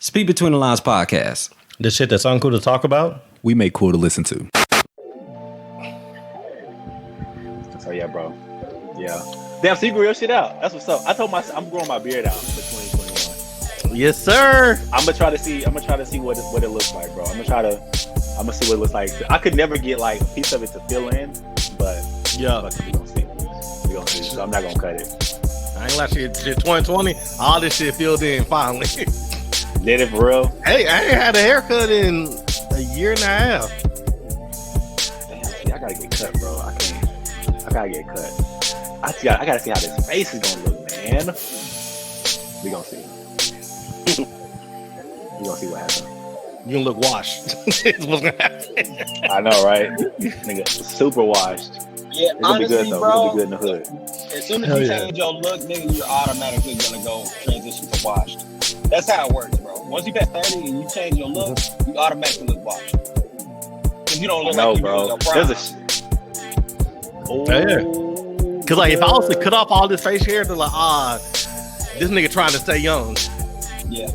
Speak Between the Lines podcast. The shit that's uncool to talk about, we make cool to listen to. So yeah, bro. Yeah. Damn, so you grew your shit out. That's what's up. I told myself I'm growing my beard out for 2021. Yes, sir. I'm gonna try to see what it looks like, bro. I'm gonna see what it looks like. I could never get like a piece of it to fill in, but yeah, we gonna see. So I'm not gonna cut it. I ain't like shit 2020. All this shit filled in finally. Did it for real? Hey, I ain't had a haircut in a year and a half. Damn, see, I gotta get cut, bro. I gotta get cut. I gotta see how this face is gonna look, man. We gonna see. We gonna see what happens. You gonna look washed. It's what's gonna happen. I know, right? Nigga, super washed. Yeah, it's gonna be good though. Bro, it's gonna be good in the hood. As soon as you change your look, nigga, you're automatically gonna go transition to washed. That's how it works, bro. Once you pass 30 and you change your look, you automatically look washed. Cause you don't look like you bro. Your prime. There's Cause like if I was to cut off all this face hair, they're like, this nigga trying to stay young. Yeah.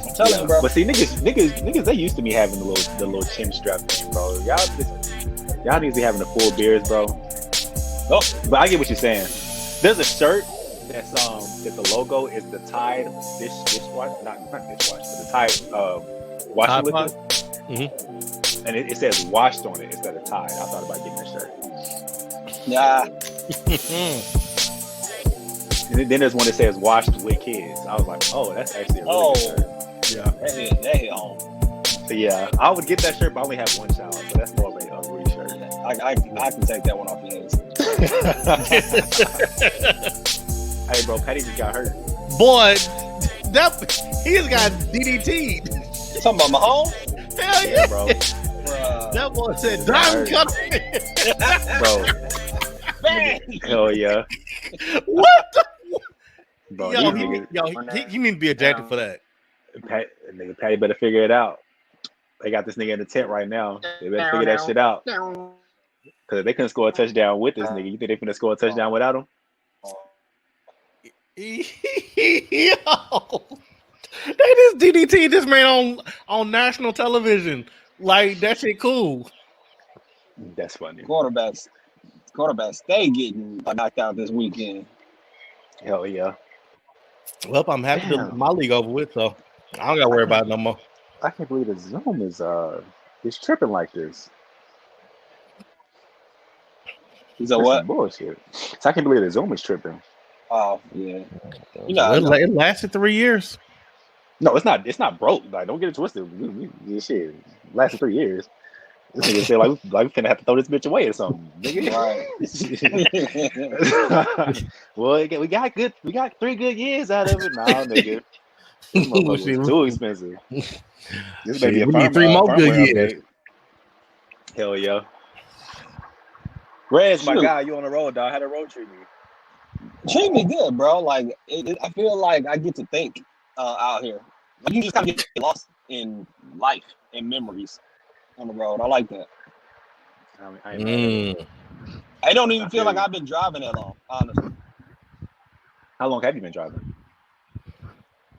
I'm telling you, bro. But see, niggas, they used to be having the little chin strap thing, bro. Y'all need to be having the full beards, bro. Oh, but I get what you're saying. There's a shirt that's that the logo is the Tide dishwash, not dishwash, but the Tide washing liquid. Mm-hmm. And it says washed on it instead of Tide. I thought about getting that shirt. Yeah. And then there's one that says washed with kids. I was like, oh, that's actually a really good shirt. Yeah. That hit home. So yeah, I would get that shirt, but I only have one child, so that's more of a Rudy shirt. I can take that one off your hands. Hey, bro, Patty just got hurt. Boy, he's got DDT. Talking about Mahomes? Hell yeah, bro. That boy said, "Diamond coming." Bro. Man. Hell yeah. What the? Bro, he need to be ejected for that. Patty better figure it out. They got this nigga in the tent right now. They better figure that shit out. Because if they couldn't score a touchdown with this nigga, you think they finna score a touchdown without him? Yo, they just DDT this man on national television. Like, that shit cool. That's funny. Quarterbacks stay getting knocked out this weekend. Hell yeah. Well, I'm happy to my league over with, so I don't gotta worry about it no more. I can't believe the Zoom is tripping like this. Is that what? Bullshit. So I can't believe the Zoom is tripping. Oh yeah. It lasted 3 years. No, it's not. It's not broke. Like, don't get it twisted. This shit lasted 3 years. This nigga said like we finna have to throw this bitch away or something. Right. Well, we got 3 good years out of it. Nah, nigga. This motherfucker was too expensive. This may be a we need 3 more good years. Hell yeah. Rez, my guy, you on the road, dog. How the road treat me? Treat me good, bro. Like I feel like I get to think out here. Like, you just kind of get lost in life and memories on the road. I like that. I don't even feel like I've been driving that long, honestly. How long have you been driving?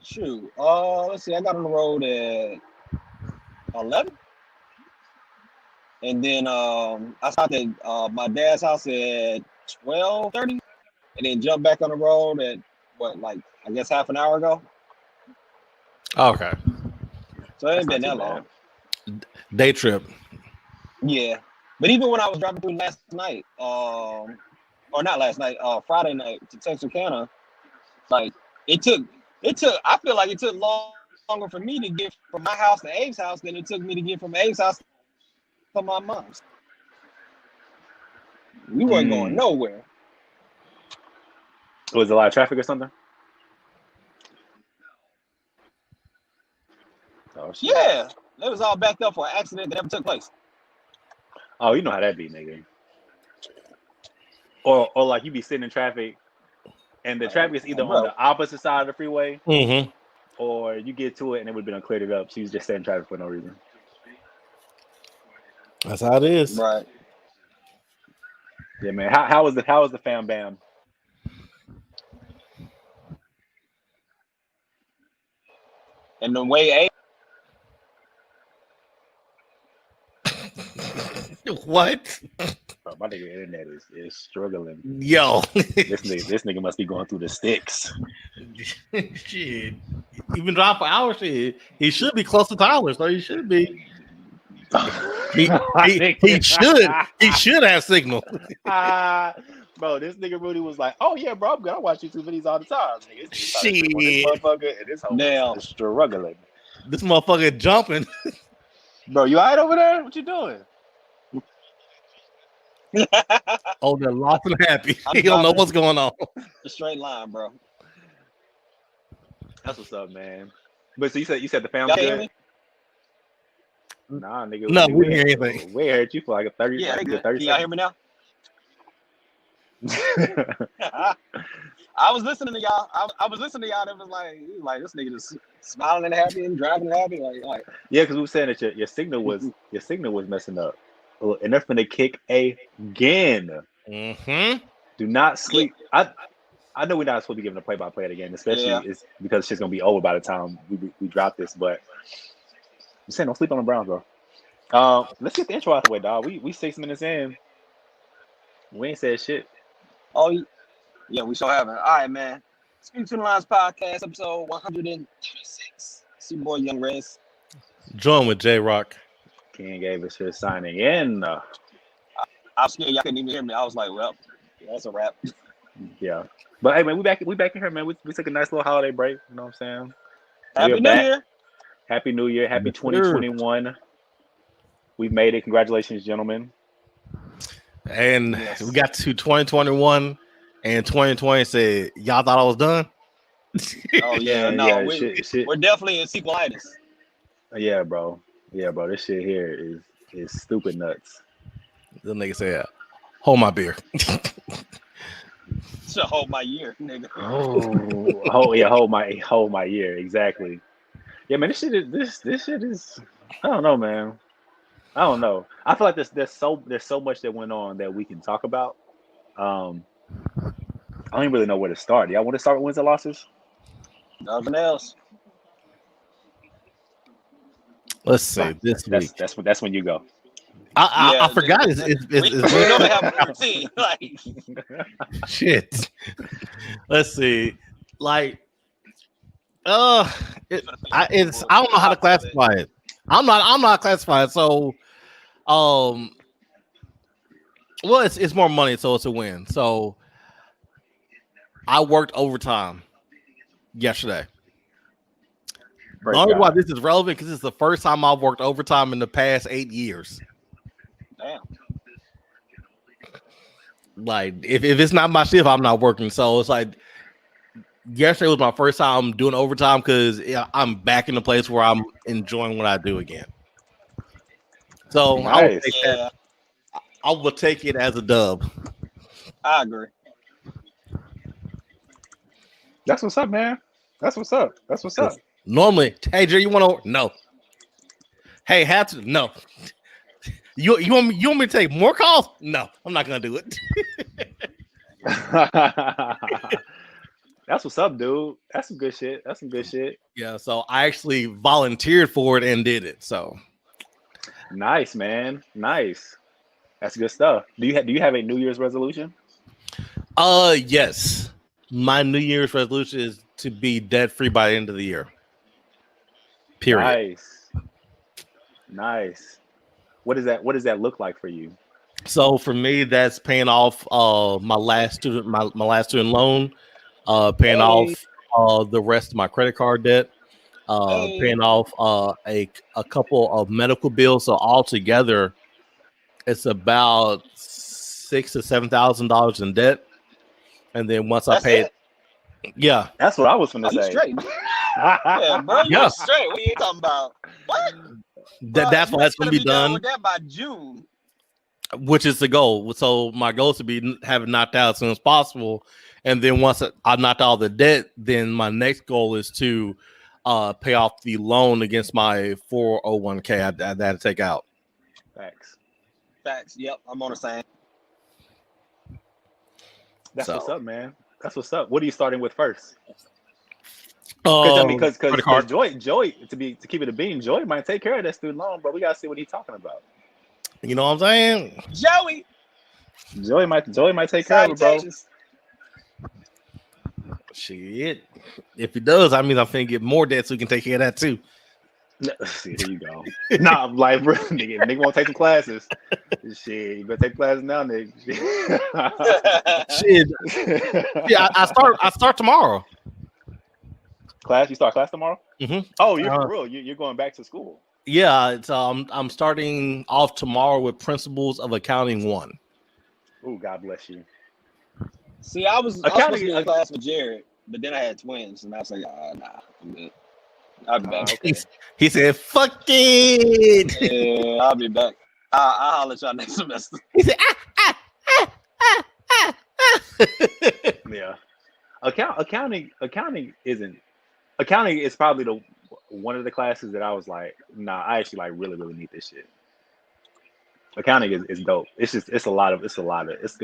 Shoot. Let's see. I got on the road at 11. And then I stopped at my dad's house at 12:30, and then jumped back on the road at I guess half an hour ago. Okay. So it ain't been that long. Day trip. Yeah. But even when I was driving through last night, or not last night, Friday night to Texarkana, like it took. I feel like it took longer for me to get from my house to Abe's house than it took me to get from Abe's house to my mom's. We weren't going nowhere. Was there a lot of traffic or something? Oh, shit. Yeah, it was all backed up for an accident that never took place. Oh, you know how that be, nigga. Or like you be sitting in traffic, and the traffic is either on the opposite side of the freeway, or you get to it and it would have been cleared it up. So you just sitting in traffic for no reason. That's how it is. Right. Yeah, man. How was the fam bam? And the way What? Bro, my nigga internet is struggling. Yo. This nigga must be going through the sticks. Shit. Even drive for hours, shit. He should be close to Tyler, so he should be. He should have signal. Bro, this nigga Rudy was like, "Oh yeah, bro, I'm gonna watch YouTube videos all the time." Nigga, Shit. this motherfucker, and this whole is struggling. This motherfucker jumping. Bro, you alright over there? What you doing? Oh, they're lost and happy. He don't know what's going on. a straight line, bro. That's what's up, man. But so you said the family Y'all hear good? me? Nah, nigga. No, we didn't hear anything. We heard you for like a 30. Yeah, they like good. 30 Can y'all hear me now? I was listening to y'all. I was listening to y'all. That was like this nigga just smiling and happy and driving and happy. Like Yeah, because we were saying that your signal was messing up, and they're gonna kick again. Mm-hmm. Do not sleep. I know we're not supposed to be giving a play-by-play of the game, especially it's because shit's gonna be over by the time we drop this. But I'm saying don't sleep on the Browns, bro. Let's get the intro out the way, dog. We 6 minutes in. We ain't said shit. oh yeah, we sure haven't. All right, man. Speak to the Lines podcast, episode 136. It's your boy Young Rez. Join with J Rock. King gave us his signing in. I was scared y'all couldn't even hear me. I was like, well, that's a wrap. Yeah. But hey, man, we back in here, man. We took a nice little holiday break. You know what I'm saying? Happy New Year. Happy New Year. Happy 2021. We've made it. Congratulations, gentlemen. And we got to 2021 and 2020 said, y'all thought I was done? Oh yeah, no, we're definitely in sequelitis. Yeah, bro. This shit here is stupid nuts. The nigga said, hold my beer. So hold my year, nigga. Hold my year, exactly. Yeah, man, this shit is I don't know, man. I don't know. I feel like there's so much that went on that we can talk about. I don't even really know where to start. Y'all want to start with wins and losses? Nothing else. Let's see. This week. That's when you go. I forgot. It's we know they have a routine. Like shit. Let's see. Like, I don't know how to classify it. I'm not classified. So, well, it's more money, so it's a win. So, I worked overtime yesterday. The only why this is relevant because it's the first time I've worked overtime in the past 8 years. Damn. Like, if it's not my shift, I'm not working. So it's like yesterday was my first time doing overtime because I'm back in the place where I'm enjoying what I do again. So nice. I will take it as a dub. I agree. That's what's up, man. That's what's up. Normally, hey Jerry, you want to? No. Hey, have to? No. You want me to take more calls? No, I'm not gonna do it. That's what's up, dude. That's some good shit. Yeah, so I actually volunteered for it and did it. So nice, man. Nice. That's good stuff. Do you have a New Year's resolution? Yes. My New Year's resolution is to be debt free by the end of the year. Period. Nice. What does that look like for you? So for me, that's paying off my last student loan, paying off the rest of my credit card debt, paying off a couple of medical bills. So altogether, it's about $6,000 to $7,000 in debt. And then once I pay it, yeah, that's what I was gonna say. Straight. Yeah, bro, you're straight. What are you talking about? What? That's why it's gonna be done with that by June, which is the goal. So my goal is to be having knocked out as soon as possible, and then once I knocked out the debt, then my next goal is to pay off the loan against my 401k I had to take out. Facts. Yep, I'm on the same. That's what's up, man. That's what's up. What are you starting with first? Credit card. Joey, to keep it a bean, Joey might take care of that student loan, but we gotta see what he's talking about. You know what I'm saying? Joey might take care of it, bro. Shit. If he does, I mean, I'm finna get more debt so he can take care of that too. See, here you go. Nah, I'm like, bro, nigga won't take some classes. Shit, you better take classes now, nigga. Shit. Yeah, I start tomorrow. You start class tomorrow? Mm-hmm. Oh, you're for real. You're going back to school. Yeah, it's I'm starting off tomorrow with Principles of Accounting 1. Oh, God bless you. See, I was supposed to be in class with Jared, but then I had twins, and I was like, nah, I'm good. I'll be back. Okay. He said, "Fuck it." Yeah, I'll be back. I'll holler at y'all next semester. He said, Yeah. Accounting is probably one of the classes that I was like, nah, I actually like really, really need this shit. Accounting is dope. It's gonna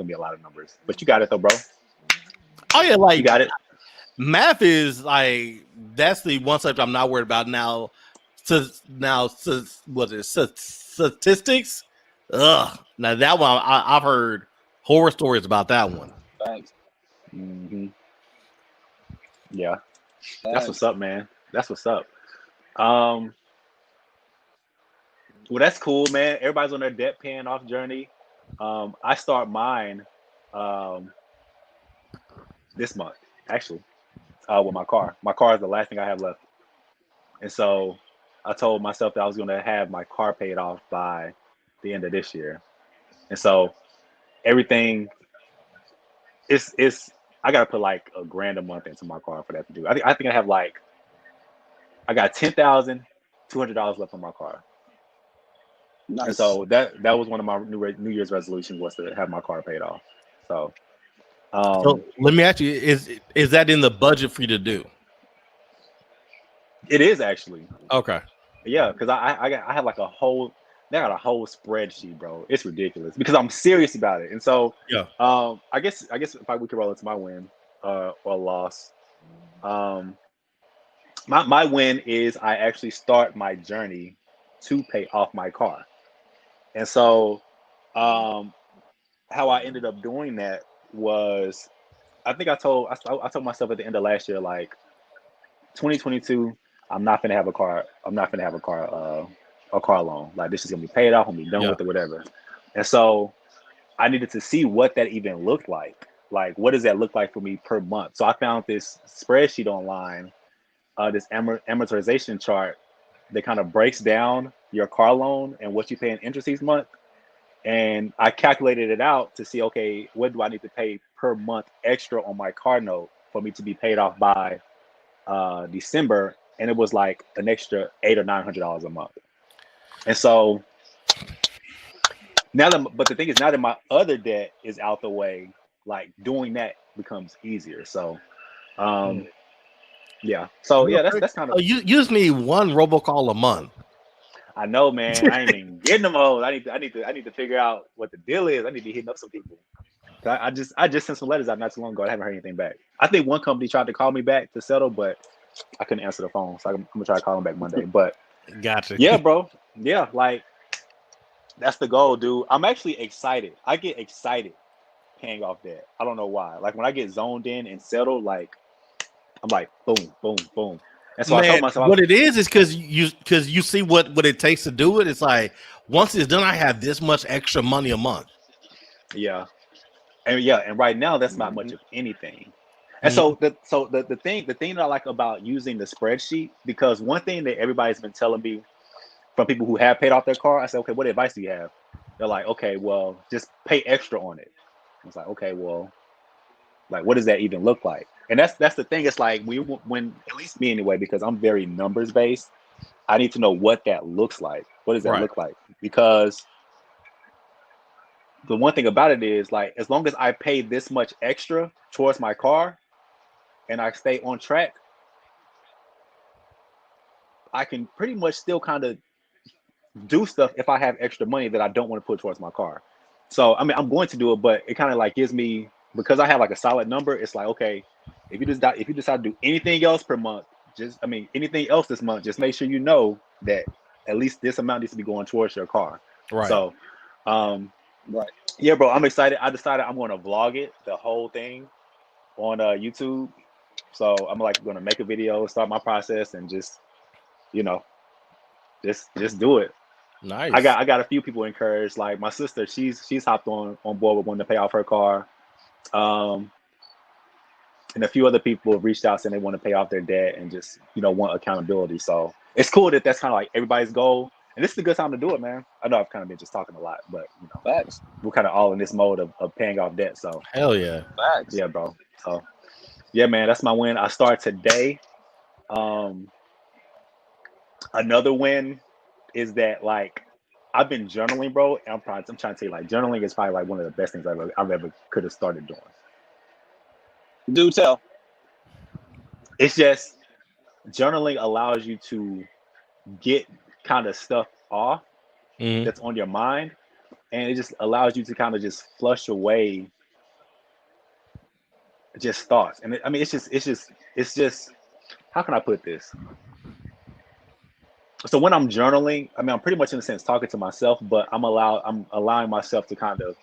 be a lot of numbers. But you got it though, bro. Oh yeah, like you got it. Math is like that's the one subject I'm not worried about now. What is statistics? Ugh. Now that one I've heard horror stories about that one. Thanks. Mm-hmm. Yeah. That's what's up, man. That's what's up. Well, that's cool, man. Everybody's on their debt paying off journey. I start mine this month, actually, with my car. My car is the last thing I have left. And so I told myself that I was going to have my car paid off by the end of this year. And so everything I got to put like $1,000 a month into my car for that to do. I think I have I got $10,200 left on my car. Nice. And so that was one of my New Year's resolutions, was to have my car paid off. So, so let me ask you: is that in the budget for you to do? It is actually. Okay. Yeah, because I have like a whole spreadsheet, bro. It's ridiculous because I'm serious about it. And so yeah. I guess if we could roll into my win or loss. My win is I actually start my journey to pay off my car. And so how I ended up doing that was, I think I told myself at the end of last year, like 2022, I'm not gonna have a car. I'm not gonna have a car loan. Like, this is gonna be paid off. I'm gonna be done with it, whatever. And so I needed to see what that even looked like. Like, what does that look like for me per month? So I found this spreadsheet online, this amortization chart that kind of breaks down your car loan and what you pay in interest each month. And I calculated it out to see, okay, what do I need to pay per month extra on my car note for me to be paid off by December? And it was like an extra $800 or $900 a month. And so but the thing is, now that my other debt is out the way, like, doing that becomes easier. So, yeah. So yeah, that's kind of. You just need one robocall a month. I know, man. I ain't even getting them hoes. I need to figure out what the deal is. I need to be hitting up some people. I just sent some letters out not too long ago. I haven't heard anything back. I think one company tried to call me back to settle, but I couldn't answer the phone. So I'm gonna try to call them back Monday. But gotcha. Yeah, bro. Yeah, like, that's the goal, dude. I'm actually excited. I get excited paying off debt. I don't know why. Like, when I get zoned in and settled, like, I'm like, boom, boom, boom. And so I told myself, what it is because you see what it takes to do it. It's like, once it's done, I have this much extra money a month. Yeah. And right now that's not much of anything. And so the thing that I like about using the spreadsheet, because one thing that everybody's been telling me from people who have paid off their car, I said, okay, what advice do you have? They're like, okay, well, just pay extra on it. I was like, okay, well, like, what does that even look like? And that's the thing. It's like, when at least me anyway, because I'm very numbers based, I need to know what that looks like. What does that look like? Because the one thing about it is, like, as long as I pay this much extra towards my car and I stay on track, I can pretty much still kind of do stuff if I have extra money that I don't want to put towards my car. So, I mean, I'm going to do it, but it kind of like gives me, because I have like a solid number, it's like, okay, if you decide to do anything else per month, anything else this month, just make sure you know that at least this amount needs to be going towards your car. Right. So, Right. yeah, bro, I'm excited. I decided I'm going to vlog it, the whole thing, on YouTube. So I'm like going to make a video, start my process, and just, you know, just do it. Nice. I got a few people encouraged. Like my sister, she's hopped on board with wanting to pay off her car. And a few other people have reached out saying they want to pay off their debt and just, want accountability. So it's cool that that's kind of like everybody's goal. And this is a good time to do it, man. I know I've kind of been just talking a lot, but Facts. we're kind of all in this mode of paying off debt. So hell yeah. Facts. yeah, bro. So yeah, man, that's my win. I start today. Another win is that like I've been journaling, bro. And I'm trying to tell you, like, journaling is probably like one of the best things I've ever could have started doing. Do tell. It's just journaling allows you to get kind of stuff off that's on your mind, and it just allows you to kind of just flush away just thoughts. And it's just how can I put this? So when I'm journaling, I'm pretty much in a sense talking to myself, but I'm allowing myself to kind of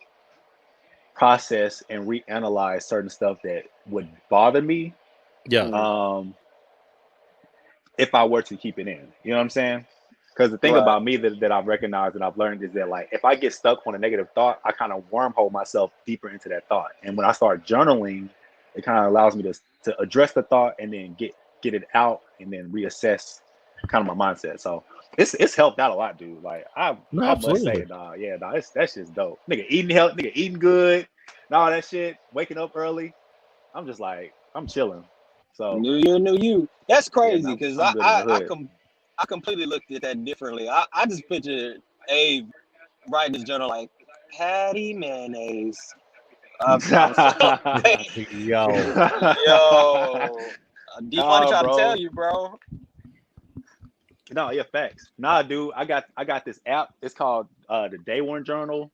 process and reanalyze certain stuff that would bother me. Yeah. If I were to keep it in, you know what I'm saying? Because the thing Right. about me that I've recognized and I've learned is that like if I get stuck on a negative thought, I kind of wormhole myself deeper into that thought. And when I start journaling, it kind of allows me to address the thought and then get it out and then reassess kind of my mindset. So it's helped out a lot, dude. Like I must say, that's just dope. Nigga eating good, and all that shit. Waking up early. I'm just like I'm chilling. So New year, new you. That's crazy because I'm good in the hood. I completely looked at that differently. I just pictured Abe writing his journal like Patty mayonnaise. I'm so Yo. D-Money trying bro. to tell you, bro. No, yeah, facts. Nah, dude, I got this app. It's called the Day One Journal,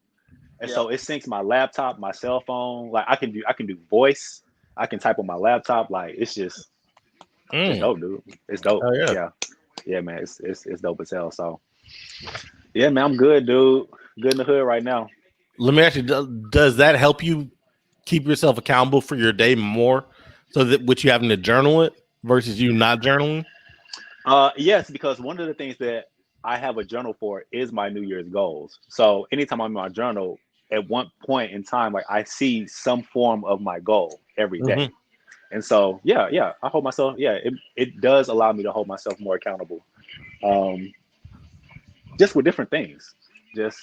and so it syncs my laptop, my cell phone. Like I can do voice. I can type on my laptop. Like it's just it's dope, dude. It's dope. Oh, Yeah, man. It's dope as hell. So yeah, man, I'm good, dude. Good in the hood right now. Let me ask you, does that help you keep yourself accountable for your day more? So that with you having to journal it versus you not journaling? Yes, because one of the things that I have a journal for is my New Year's goals. So anytime I'm in my journal, at one point in time, like I see some form of my goal every day. And so, yeah, I hold myself. Yeah, it does allow me to hold myself more accountable. Just with different things. Just,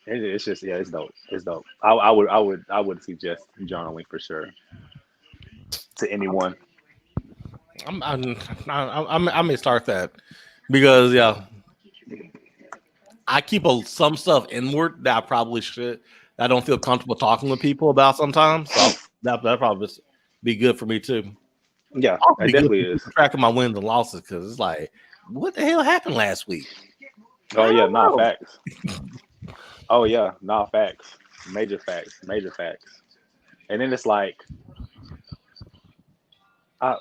it's just, it's dope. It's dope. I would suggest journaling for sure to anyone. I may start that because I keep some stuff inward that I probably should. I don't feel comfortable talking with people about sometimes. So that probably be good for me too. Yeah, it definitely is. Tracking my wins and losses because it's like, what the hell happened last week? Oh yeah, facts. Oh yeah, facts. Major facts. And then it's like,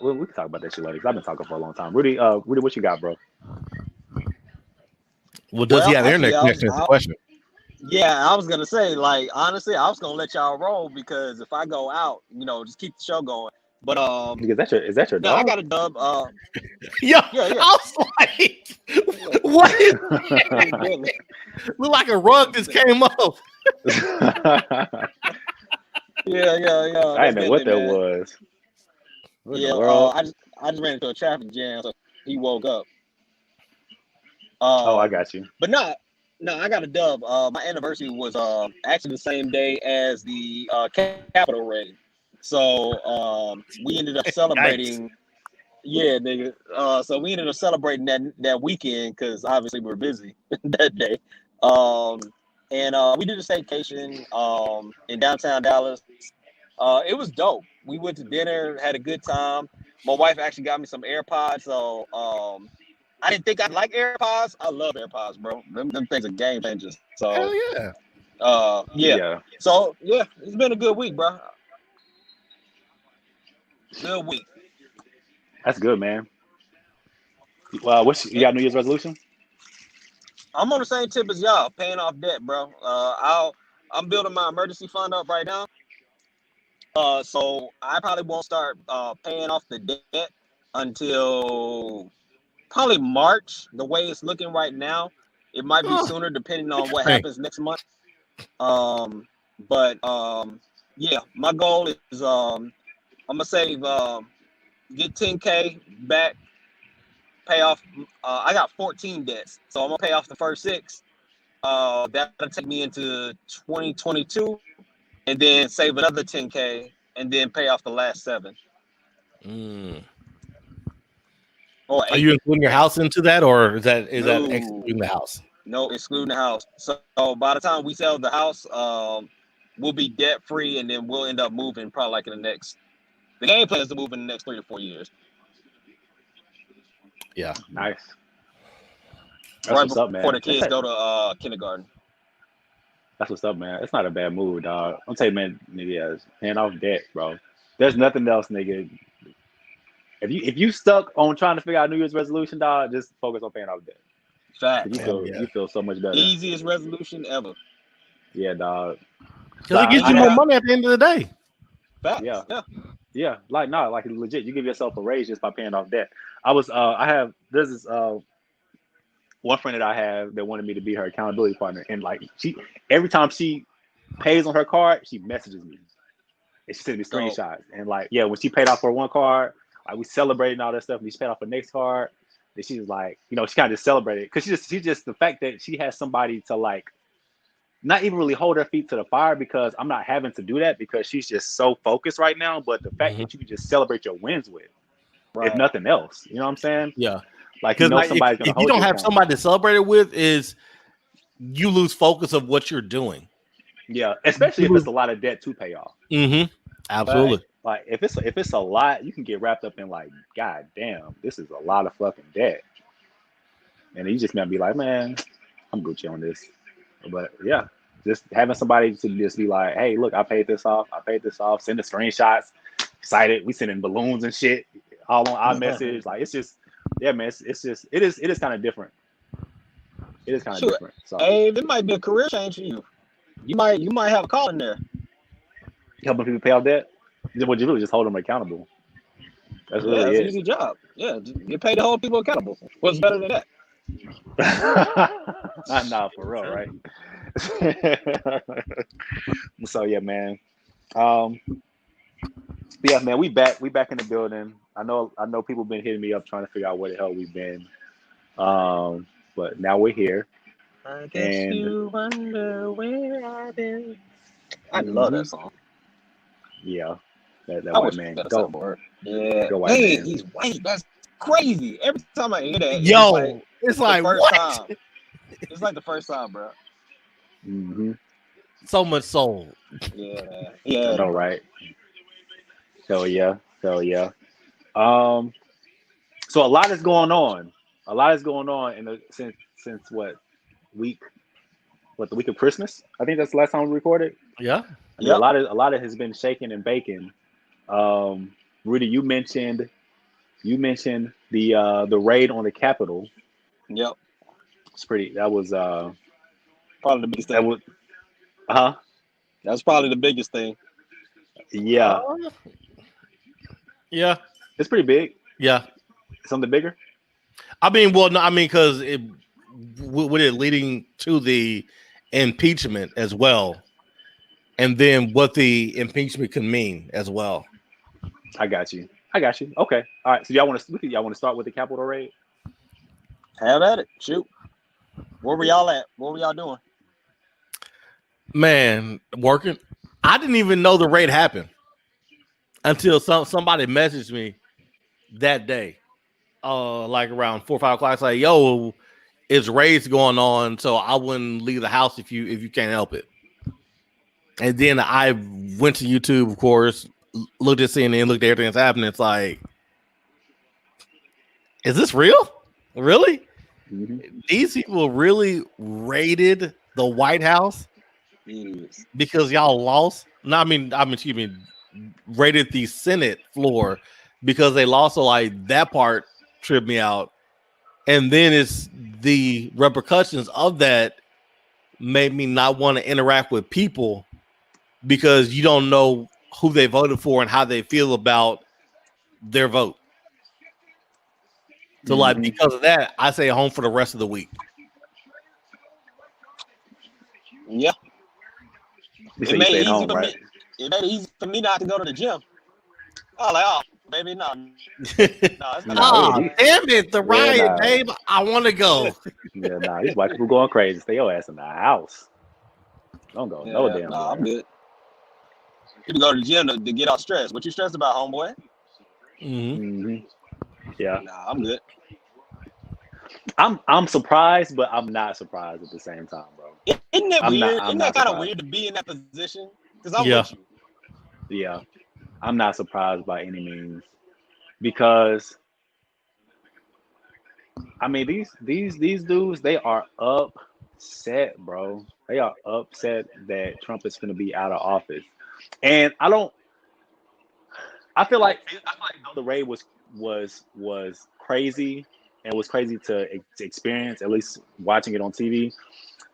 we can talk about that shit later. I've been talking for a long time. Rudy, what you got, bro? Well, does he have internet connection? Is the question. Yeah, I was gonna say, like, honestly, I was gonna let y'all roll because if I go out, just keep the show going. But because is that your dog? I got a dub. Yeah. I was like, what is that? Look like a rug just came up. Yeah. I didn't know what that was. I just ran into a traffic jam, so he woke up. I got you. But no, I got a dub. My anniversary was actually the same day as the Capitol raid. So we ended up celebrating. Yeah, nigga. So we ended up celebrating that weekend because obviously we were busy that day. And we did a staycation in downtown Dallas. It was dope. We went to dinner, had a good time. My wife actually got me some AirPods, so I didn't think I'd like AirPods. I love AirPods, bro. Them things are game changers. So hell yeah. So yeah, it's been a good week, bro. Good week. That's good, man. Well, you got New Year's resolution? I'm on the same tip as y'all, paying off debt, bro. I'm building my emergency fund up right now. So I probably won't start paying off the debt until probably March. The way it's looking right now, it might be sooner depending on what happens next month. Yeah, my goal is I'm gonna save get 10K back, pay off. I got 14 debts, so I'm gonna pay off the first 6. That'll take me into 2022, and then save another 10K, and then pay off the last 7. Or 8. Are you including your house into that, or is that excluding the house? No, excluding the house. So by the time we sell the house, we'll be debt free, and then we'll end up moving probably like in the next. The game plan is to move in the next 3 to 4 years. Yeah, nice. That's right what's up, man. Before the kids go to kindergarten. That's what's up, man. It's not a bad move, dog. I'm telling you, man, nigga, paying off debt, bro. There's nothing else, nigga. If you stuck on trying to figure out New Year's resolution, dog, just focus on paying off debt. Fact. You feel so much better. Easiest resolution ever. Yeah, dog. Because it gives you more money at the end of the day. Fact. Yeah. Like legit. You give yourself a raise just by paying off debt. There's this one friend that I have that wanted me to be her accountability partner, and like every time she pays on her card, she messages me and she sends me screenshots. And like, yeah, when she paid off her one card, like we celebrated and all that stuff, and she paid off her next card, then she was like, she kind of just celebrated because she just the fact that she has somebody to like not even really hold her feet to the fire, because I'm not having to do that because she's just so focused right now. But the fact that you can just celebrate your wins with, if nothing else, you know what I'm saying? Yeah. Like, somebody's if you don't have somebody to celebrate it with, is you lose focus of what you're doing. Yeah, especially if it's a lot of debt to pay off. Absolutely. Like if it's a lot, you can get wrapped up in like, God damn, this is a lot of fucking debt. And you just might be like, man, I'm Gucci on this. But yeah, just having somebody to just be like, hey, look, I paid this off, send the screenshots, excited, we sending balloons and shit all on iMessage. Like, it's just, yeah, man, it is kind of different. It is kind of different. So hey, it might be a career change for you. You might have a call in there. Helping people pay off debt. What you do is just hold them accountable. That's really an easy job. Yeah, you pay to hold people accountable. What's better than that? Nah, for real, right? So yeah, man. Yeah, man, we back in the building. I know people been hitting me up trying to figure out where the hell we've been. But now we're here. I guess you wonder where I've been. I love that song. Yeah. That white man. Go. Yeah. Go white man. He's white. That's crazy. Every time I hear that, it's like the first what? time. It's like the first time, bro. So much soul. Yeah. I know, right? So yeah. So a lot is going on. Since the week of Christmas. I think that's the last time we recorded. Yeah. A lot of has been shaking and baking. Rudy, you mentioned the raid on the Capitol. Yep. That was probably the biggest thing. That's probably the biggest thing. Yeah. Yeah. It's pretty big. Yeah. Something bigger? Because with it leading to the impeachment as well, and then what the impeachment can mean as well. I got you. Okay. All right. So y'all want to start with the Capitol raid? Have at it. Shoot. Where were y'all at? What were y'all doing? Man, working. I didn't even know the raid happened until somebody messaged me that day. Like around 4 or 5 o'clock. It's like, yo, it's raids going on, so I wouldn't leave the house if you can't help it. And then I went to YouTube, of course, looked at CNN, looked at everything that's happening. It's like, is this real? Really? These people really raided the White House because y'all lost? No, excuse me, raided the Senate floor because they lost. So like that part tripped me out, and then it's the repercussions of that made me not want to interact with people because you don't know who they voted for and how they feel about their vote. So like because of that, I stay home for the rest of the week. Yeah. It made it easy for me. It made it easy for me not to go to the gym. I was like, oh, baby, no. Damn it, the riot, babe. I want to go. Yeah, nah, these white people going crazy. Stay your ass in the house. Don't go no damn. Nah, I'm good. You can go to the gym to get off stress. What you stressed about, homeboy? Yeah. Nah, I'm good. I'm surprised, but I'm not surprised at the same time, bro. Isn't that weird? Isn't that kind of weird to be in that position? Because I'm with you. Yeah. I'm not surprised by any means. Because I mean these dudes, they are upset, bro. They are upset that Trump is gonna be out of office. And I feel like the raid was crazy and was crazy to experience, at least watching it on TV.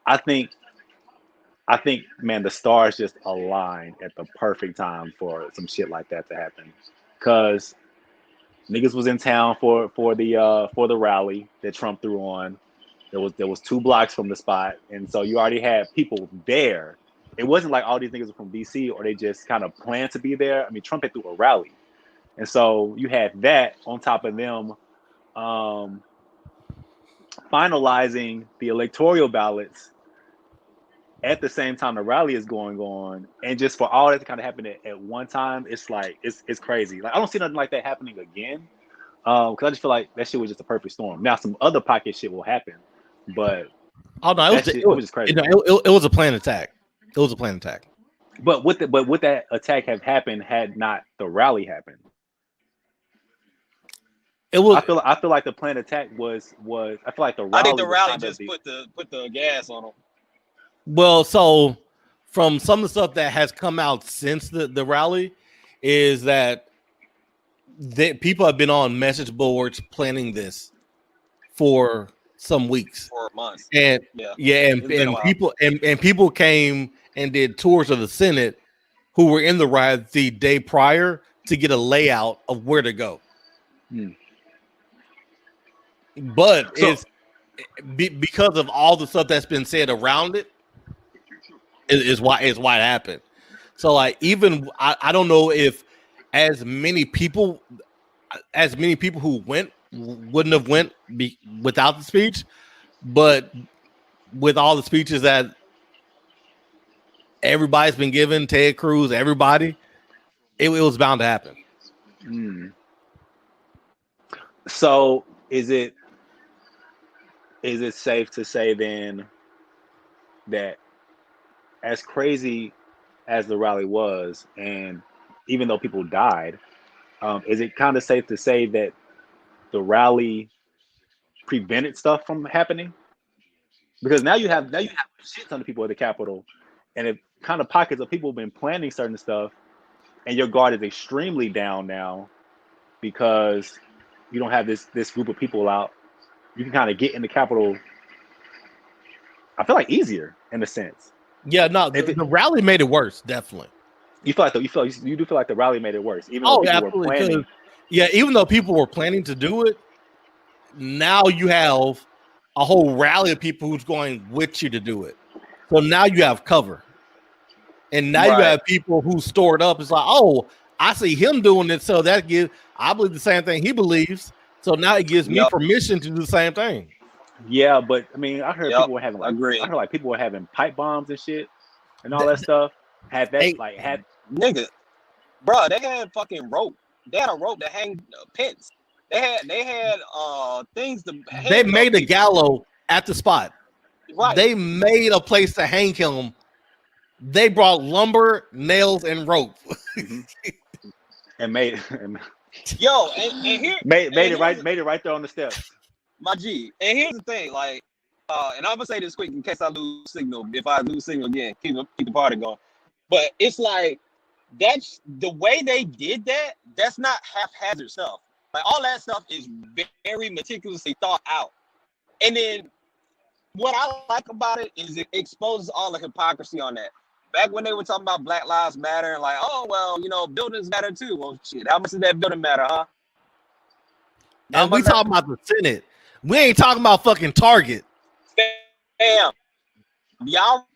I think, man, the stars just aligned at the perfect time for some shit like that to happen. Cause niggas was in town for the rally that Trump threw on. There was 2 blocks from the spot, and so you already had people there. It wasn't like all these niggas were from DC or they just kind of planned to be there. I mean, Trump had threw a rally, and so you had that on top of them finalizing the electoral ballots at the same time the rally is going on, and just for all that to kind of happen at one time, it's like it's crazy. Like I don't see nothing like that happening again, because I just feel like that shit was just a perfect storm. Now some other pocket shit will happen, but oh no, it was just crazy. It was a planned attack. It was a planned attack. But would that attack have happened had not the rally happened? It was. I feel like the planned attack was. I feel like the rally. I think the rally just put the gas on them. Well, so from some of the stuff that has come out since the rally is that people have been on message boards planning this for some weeks, for months, and people came and did tours of the Senate who were in the riot the day prior to get a layout of where to go. But it's because of all the stuff that's been said around it is why it happened. So like even I don't know if as many people who went wouldn't have went without the speech, but with all the speeches that everybody's been given, Ted Cruz, everybody, it was bound to happen. So is it safe to say then that as crazy as the rally was, and even though people died, is it kind of safe to say that the rally prevented stuff from happening? Because now you have a shit ton of people at the Capitol, and it kind of pockets of people have been planning certain stuff, and your guard is extremely down now because you don't have this group of people out. You can kind of get in the Capitol, I feel like, easier in a sense. Yeah, no, the rally made it worse, definitely. You do feel like the rally made it worse, even though people were planning. Yeah, even though people were planning to do it, now you have a whole rally of people who's going with you to do it. So now you have cover. And now you have people who stored up. It's like, oh, I see him doing it, so I believe the same thing he believes. So now it gives me permission to do the same thing. Yeah, but I mean, I heard people were having people were having pipe bombs and shit and all that stuff. Nigga, bro, they had fucking rope. They had a rope to hang pins. They had things to hang. They made a gallows at the spot. Right. They made a place to hang him. They brought lumber, nails, and rope. and made it right there on the steps. My G. And here's the thing, like, and I'm gonna say this quick in case I lose signal. If I lose signal again, keep the party going. But it's like that's the way they did that. That's not haphazard stuff. Like all that stuff is very meticulously thought out. And then what I like about it is it exposes all the hypocrisy on that. Back when they were talking about Black Lives Matter and like, oh well, buildings matter too. Well, shit, how much does that building matter, huh? And we talking about the Senate. We ain't talking about fucking Target. Damn, y'all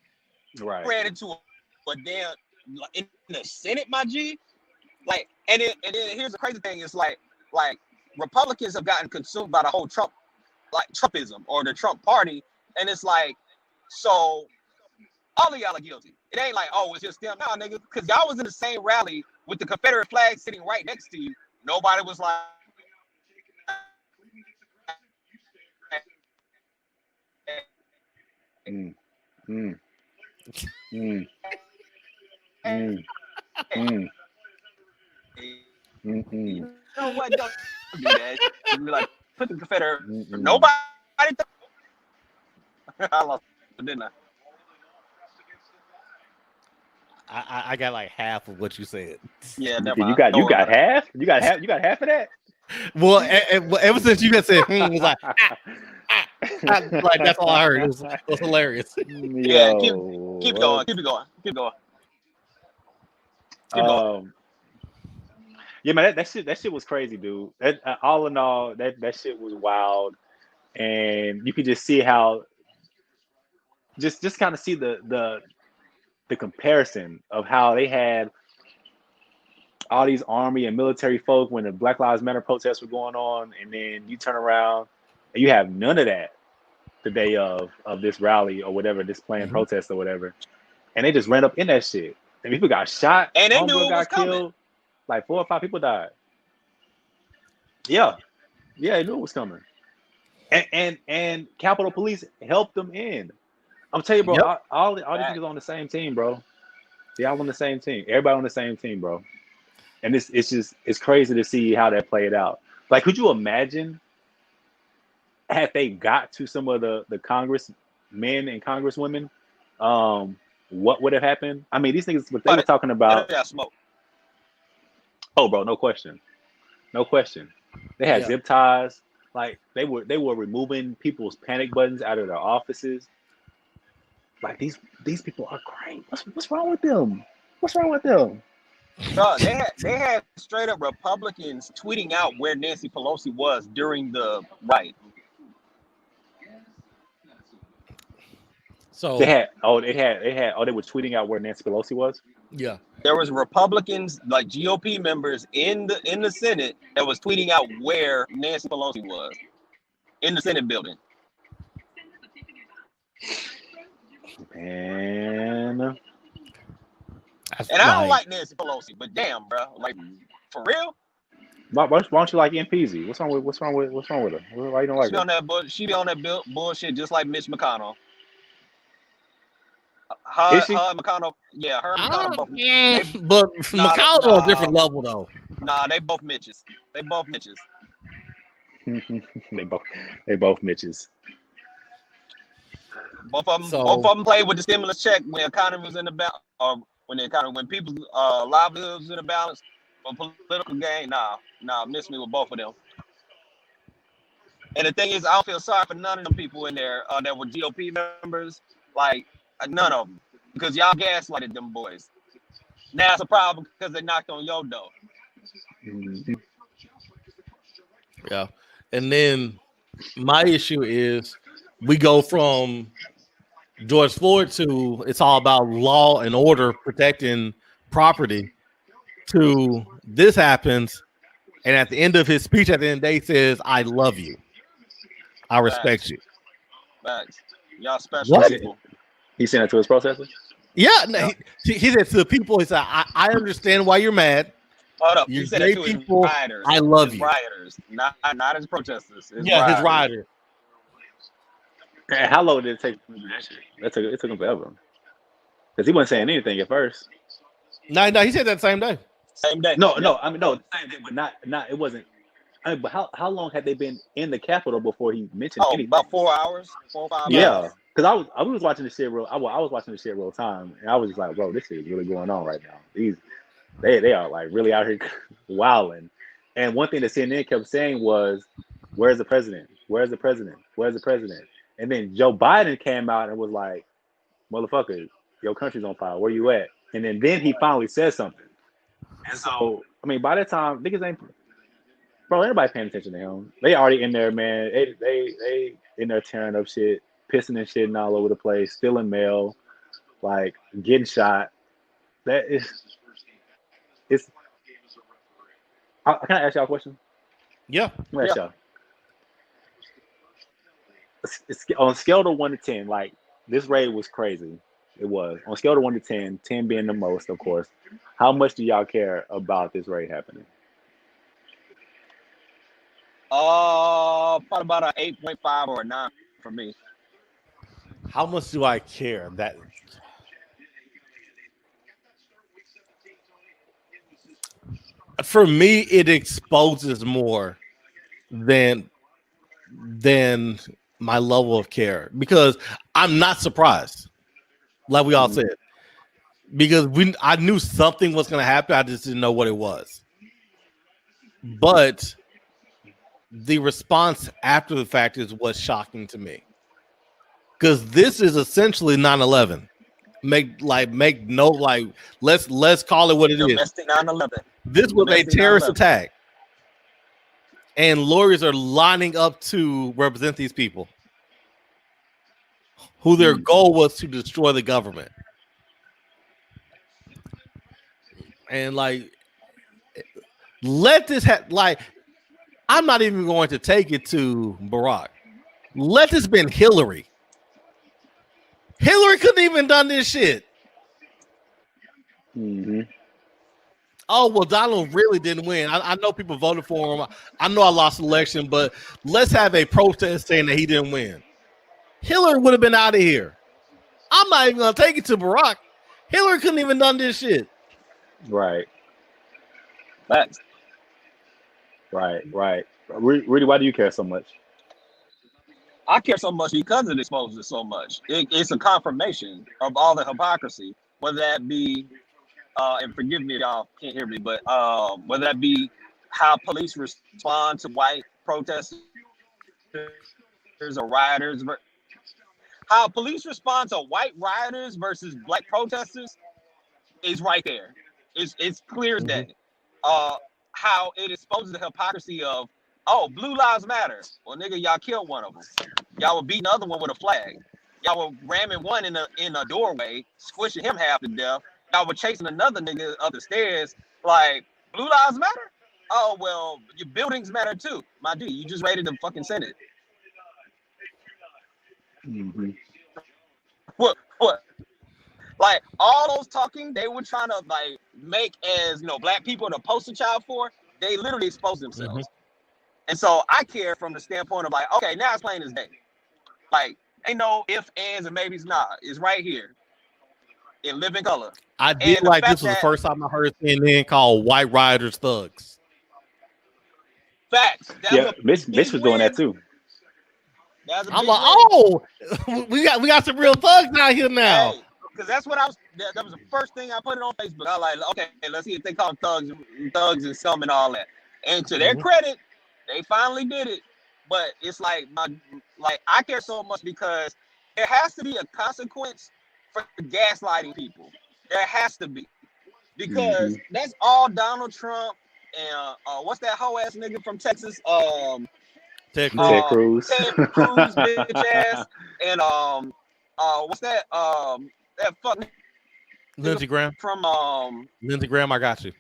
Right. ran into a damn in the Senate, my G. Like, and then here's the crazy thing: is like Republicans have gotten consumed by the whole Trumpism or the Trump party, and it's like, so all of y'all are guilty. It ain't like, oh, it's just them, nah, nigga, because y'all was in the same rally with the Confederate flag sitting right next to you. Nobody was like. Mm, mm, mm, mm, mm, mm, You know what? Don't do that. You be like, put the Confederate. mm. Nobody. I lost, didn't I? I got like half of what you said. Yeah, never You mind. got Don't worry about it. half? You got half of that? Well, ever since you had said, it was like, like that's all I heard. It was hilarious. Yeah, keep going. Keep going. Keep going. Yeah, man, that shit was crazy, dude. That, all in all, that shit was wild, and you could just see how, just kind of see the comparison of how they had all these army and military folk when the Black Lives Matter protests were going on, and then you turn around and you have none of that the day of this rally or whatever, this planned protest or whatever, and they just ran up in that shit, and people got shot, and they knew it got was coming. killed. Like 4 or 5 people died. Yeah, they knew it was coming, and Capitol Police helped them in. I'm telling you, bro, Yep. all these niggas on the same team, bro. They all on the same team. Everybody on the same team, bro. And it's crazy to see how that played out. Like, could you imagine had they got to some of the congressmen and congresswomen, what would have happened? I mean, these niggas, what they were talking about. Smoke. Oh, bro, no question. They had zip ties. Like they were removing people's panic buttons out of their offices. Like these people are crazy. What's wrong with them? Bro, they had straight up Republicans tweeting out where Nancy Pelosi was during the riot. So they were tweeting out where Nancy Pelosi was. Yeah, there was Republicans, like GOP members in the Senate, that was tweeting out where Nancy Pelosi was in the Senate building. Man. And I don't like Nancy Pelosi, but damn, bro, like for real. Why don't you like MPZ? What's wrong with her? Why you don't like her? She be on that bullshit just like Mitch McConnell. Her and McConnell, yeah, her and McConnell. But McConnell on a different level though. Nah, they both Mitches. They both Mitches. Both of them played with the stimulus check when the economy was in the balance, or when people's livelihoods was in the balance for political gain. Nah, miss me with both of them. And the thing is, I don't feel sorry for none of them people in there that were GOP members. Like none of them, because y'all gaslighted them boys. Now it's a problem because they knocked on your door. Mm-hmm. Yeah, and then my issue is we go from George Floyd to it's all about law and order protecting property to this happens, and at the end of his speech, at the end of the day, says, "I love you, I respect you." Facts. Y'all special people. He sent it to his protesters? Yeah, no, he said to the people, he said, I understand why you're mad. Hold up. You're He said great it to people. his rioters. I love his you. Rioters, not his protesters. His rioters. And how long did it take to do that shit? It took him forever. Because he wasn't saying anything at first. No, he said that same day. Same day. No, I mean, no, but not. It wasn't. I mean, but how long had they been in the Capitol before he mentioned anything? About 4 hours, 4 or 5 hours. Yeah, because I was watching this shit I was watching this shit real time, and I was just like, bro, this shit is really going on right now. They are like really out here wilding. And one thing that CNN kept saying was, "Where's the president? Where's the president? Where's the president?" And then Joe Biden came out and was like, "Motherfucker, your country's on fire. Where you at?" And then he finally said something. And so, I mean, by the time niggas ain't, bro, anybody paying attention to him. They already in there, man. They in there tearing up shit, pissing and shitting all over the place, stealing mail, like getting shot. That is, it's. Can I ask y'all a question? Yeah. Let me ask y'all. It's on a scale of 1 to 10, like this raid was crazy. It was on a scale of 1 to 10, 10 being the most, of course. How much do y'all care about this raid happening? Probably about an 8.5 or a 9 for me. How much do I care? That for me, it exposes more than my level of care, because I'm not surprised, like we all said, because I knew something was going to happen. I just didn't know what it was. But the response after the fact is what's shocking to me, because this is essentially 9/11. Let's call it what it is. Domestic 9/11. This was a terrorist attack, and lawyers are lining up to represent these people, who their goal was to destroy the government. And let this I'm not even going to take it to Barack. Let this been Hillary. Hillary couldn't even done this shit. Mm-hmm. Oh, well, Donald really didn't win. I know people voted for him. I know I lost the election, but let's have a protest saying that he didn't win. Hillary would have been out of here. I'm not even going to take it to Barack. Hillary couldn't even done this shit. Right. Facts. Right. Rudy, why do you care so much? I care so much because it exposes so much. It's a confirmation of all the hypocrisy, whether that be, and forgive me if y'all can't hear me, but whether that be how police respond to white protesters or rioters, how police respond to white rioters versus black protesters is right there. It's clear as day. How it exposes the hypocrisy of, oh, Blue Lives Matter. Well, nigga, y'all killed one of them. Y'all were beating the other one with a flag. Y'all were ramming one in a doorway, squishing him half to death. Y'all were chasing another nigga up the stairs. Like, Blue Lives Matter? Oh, well, your buildings matter too. My dude, you just raided the fucking Senate. Mm-hmm. What? Like, all those talking they were trying to make as black people the poster child for, they literally exposed themselves. And so I care from the standpoint of okay, now it's plain as day. Like, ain't no ifs, ands, and maybes. Nah, it's right here in living color. I did like this was the first time I heard CNN call white rioters thugs. Facts. Yeah, Mitch was doing that too. I'm like, oh, we got some real thugs out here now. Because that's what that was the first thing I put it on Facebook. I was like, okay, let's see if they call them thugs and scum and all that. And to their credit, they finally did it. But it's I care so much because there has to be a consequence for gaslighting people. There has to be. Because that's all Donald Trump and what's that hoe ass nigga from Texas? Ted Cruz. Ted Cruz, bitch ass. And what's that? That fuck Lindsey Graham from Lindsey Graham. I got you.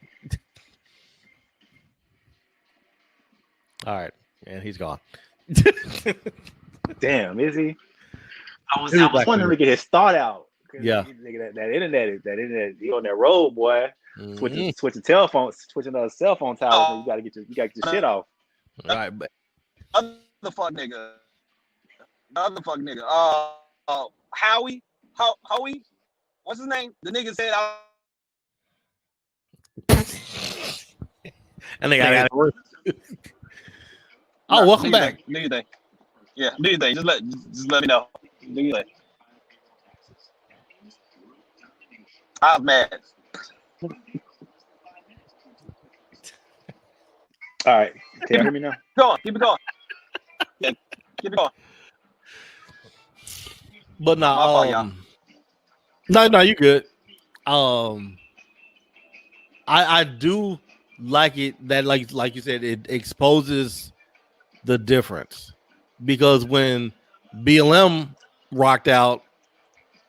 All right, and he's gone. Damn, is he? I was wondering to get his thought out. Yeah, that internet, he on that road, boy. Switching telephones, switching other cell phone towers. You gotta get your shit off. All right, but the fuck nigga. Howie. What's his name? The nigga said and they got it. Oh, welcome back. Do you think? Yeah, do you think? Just let me know. Do you think? I'm mad. All right, can you hear me now? Go on, keep it going. Yeah, keep it going. But My fault, y'all. no, you good. I do like it that like you said, it exposes the difference, because when BLM rocked out,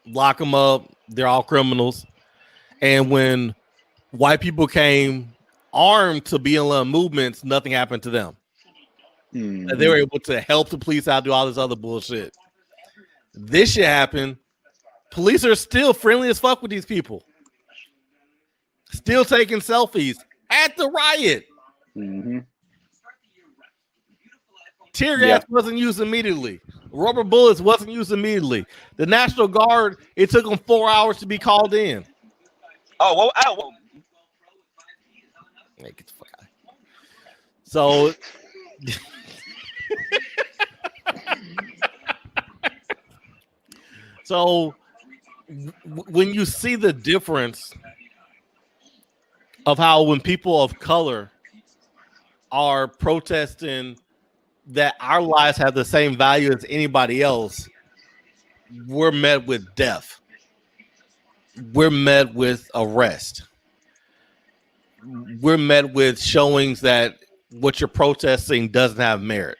lock them up, they're all criminals, and when white people came armed to BLM movements, nothing happened to them. Mm-hmm. They were able to help the police out, do all this other bullshit. This shit happened. Police are still friendly as fuck with these people. Still taking selfies at the riot. Mm-hmm. Tear gas wasn't used immediately. Rubber bullets wasn't used immediately. The National Guard, it took them 4 hours to be called in. Oh, well, Hey, get the fuck out. So, when you see the difference of how when people of color are protesting that our lives have the same value as anybody else, we're met with death. We're met with arrest. We're met with showings that what you're protesting doesn't have merit.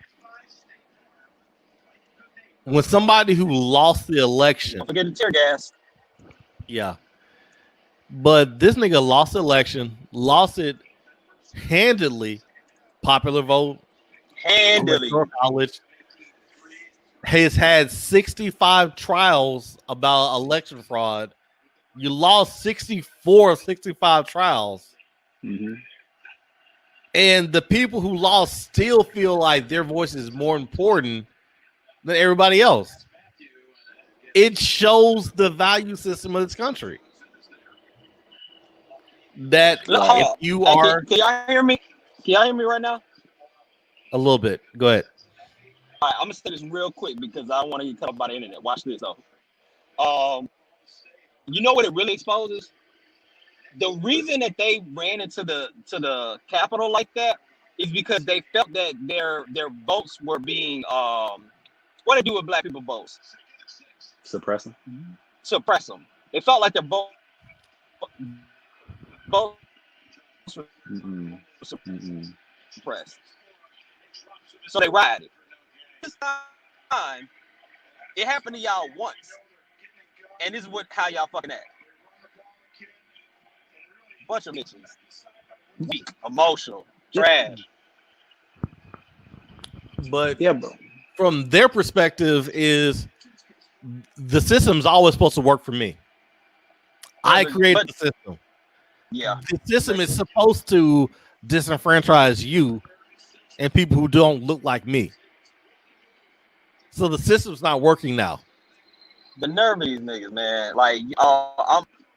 When somebody who lost the election, don't forget the tear gas. yeah, but this nigga lost the election, lost it handedly, popular vote, Handily. college, has had 65 trials about election fraud. You lost 65 trials. Mm-hmm. And the people who lost still feel like their voice is more important than everybody else. It shows the value system of this country. That if you are... Can y'all hear me? Can y'all hear me right now? A little bit. Go ahead. All right, I'm going to say this real quick because I don't want to get cut off by the internet. Watch this, though. You know what it really exposes? The reason that they ran into the Capitol like that is because they felt that their votes were being what they do with black people votes? Suppress them. Suppress them. They felt like their votes were suppressed. So they rioted. This time, it happened to y'all once, and this is how y'all fucking act. Bunch of bitches, weak, emotional, trash. But yeah, bro. From their perspective, is the system's always supposed to work for me. I created the system. Yeah, the system is supposed to disenfranchise you and people who don't look like me. So the system's not working now. The nerve of these niggas, man. Like,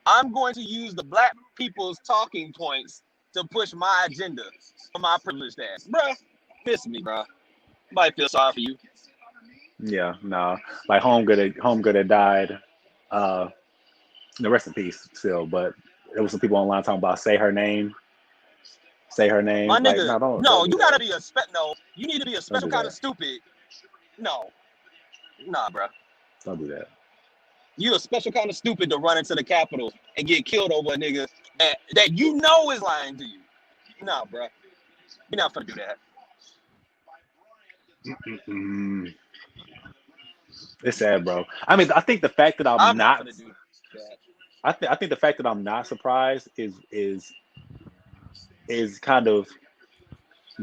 I'm going to use the black people's talking points to push my agenda for my privileged ass. Bruh, piss me, bruh. Might feel sorry for you. Yeah, no. Like Homegood had died. The rest in peace still, but there was some people online talking about say her name. My nigga, like, don't you gotta be no, you need to be a special kind of stupid. No. Nah, bruh. Don't do that. You a special kind of stupid to run into the Capitol and get killed over a nigga that you know is lying to you. Nah, bro. You're not gonna do that. It's sad, bro. I mean, I think the fact that I'm not gonna do that. I think the fact that I'm not surprised is kind of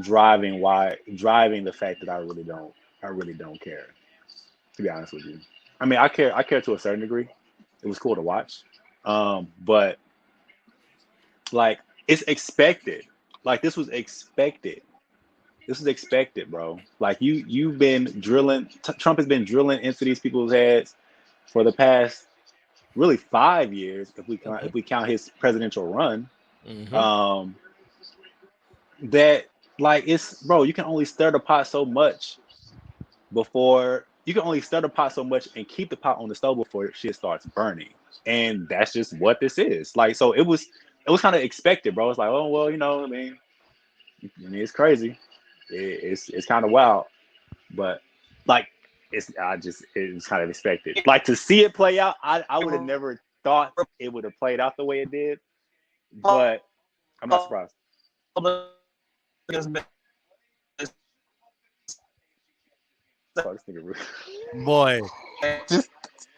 driving the fact that I really don't care. To be honest with you. I mean, I care to a certain degree. It was cool to watch. But like it's expected. Like this was expected. This is expected, bro. Like you've been drilling. Trump has been drilling into these people's heads for the past really 5 years, if we count his presidential run. Mm-hmm. That like it's bro. You can only stir the pot so much before. You can only stir the pot so much and keep the pot on the stove before shit starts burning. And that's just what this is. Like, so it was kind of expected, bro. It's like, oh, well, you know, I mean, I mean, it's crazy. It's kind of wild, but like it's kind of expected. Like to see it play out, I would have never thought it would have played out the way it did, but I'm not surprised. Oh, this nigga rude. Boy, Just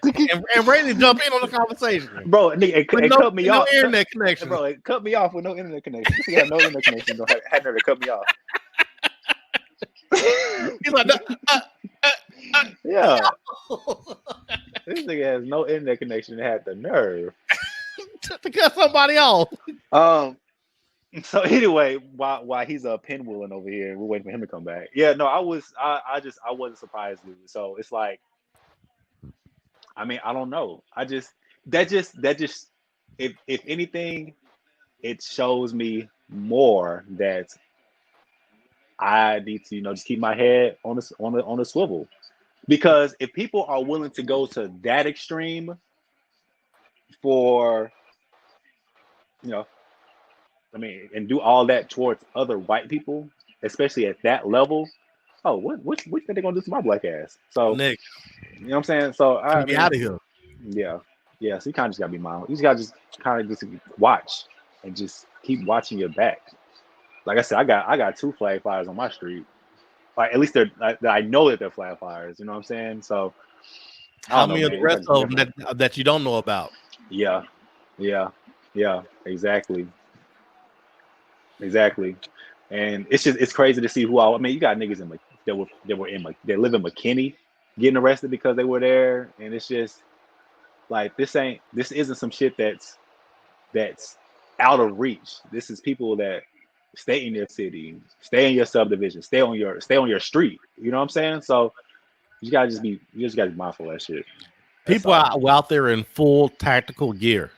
and ready to jump in on the conversation, bro. It cut me off. No internet connection, Bro, it cut me off with no internet connection. He had no internet connection. Had never cut me off. He's like, yeah. This nigga has no internet connection. It had the nerve to cut somebody off. So anyway, while he's pinwheeling over here, we're waiting for him to come back. Yeah, no, I wasn't surprised, dude. So it's like, I mean, I don't know. That just if anything, it shows me more that I need to, just keep my head on the swivel, because if people are willing to go to that extreme for, I mean, and do all that towards other white people, especially at that level. Oh, what are they gonna do to my black ass? So, Nick, you know what I'm saying? So I be out of here. Yeah. So you kind of just gotta be mindful. You just gotta kind of just watch and just keep watching your back. Like I said, I got 2 flag flyers on my street. Like at least I know that they're flag flyers. You know what I'm saying? So how many of the rest of them that you don't know about? Yeah, exactly. And it's crazy to see who all. I mean, you got niggas that live in McKinney getting arrested because they were there, and it's just like this isn't some shit that's out of reach. This is people that stay in their city, stay in your subdivision, stay on your street. You know what I'm saying? So you just gotta be mindful of that shit. People are out there in full tactical gear,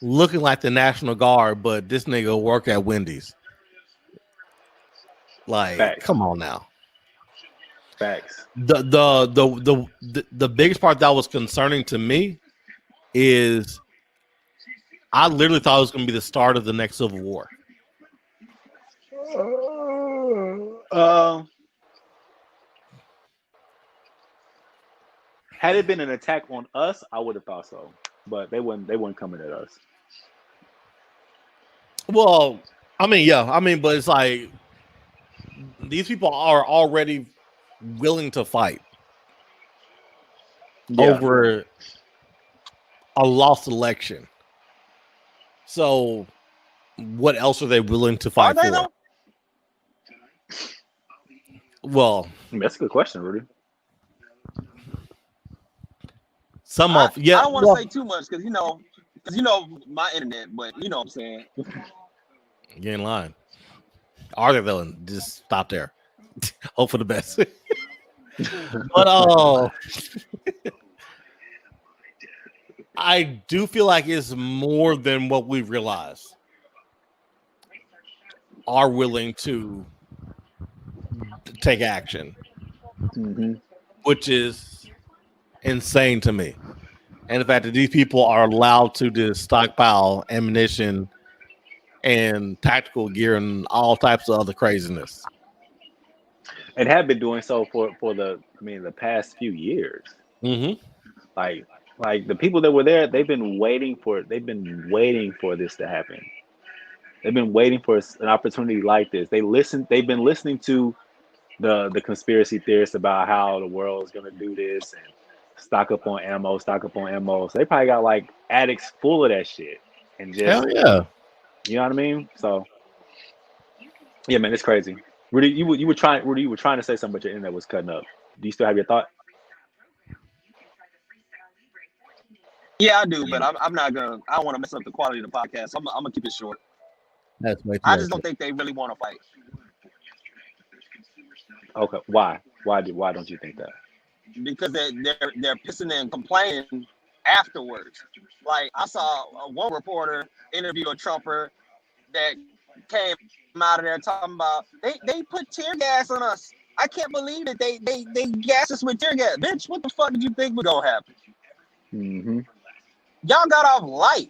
looking like the National Guard, but this nigga work at Wendy's. Like, Facts. Come on now. Facts. The biggest part that was concerning to me is I literally thought it was going to be the start of the next Civil War. Had it been an attack on us, I would have thought so, but they weren't coming at us. Well, but it's like these people are already willing to fight over a lost election. So, what else are they willing to fight for? Though? Well, that's a good question, Rudy. I don't want to say too much because my internet, but you know what I'm saying. You ain't lying. Are they villain? Just stop there. Hope for the best. But I do feel like it's more than what we realize are willing to take action, which is insane to me. And the fact that these people are allowed to just stockpile ammunition and tactical gear and all types of other craziness. And have been doing so for the past few years. Mm-hmm. Like the people that were there, they've been waiting for this to happen. They've been waiting for an opportunity like this. They've been listening to the conspiracy theorists about how the world is gonna do this and stock up on ammo. So they probably got like addicts full of that shit. And just hell yeah. You know what I mean? So yeah, man, it's crazy. Rudy, you were trying to say something, but your internet was cutting up. Do you still have your thought? Yeah, I do, but I'm not gonna. I don't want to mess up the quality of the podcast. So I'm gonna keep it short. That's way too I just don't think they really want to fight. Okay, why? Why don't you think that? Because they're pissing and complaining afterwards. Like I saw one reporter interview a Trumper that came out of there talking about they put tear gas on us. I can't believe that they gassed us with tear gas. Bitch, what the fuck did you think was gonna happen? Mm-hmm. Y'all got off light.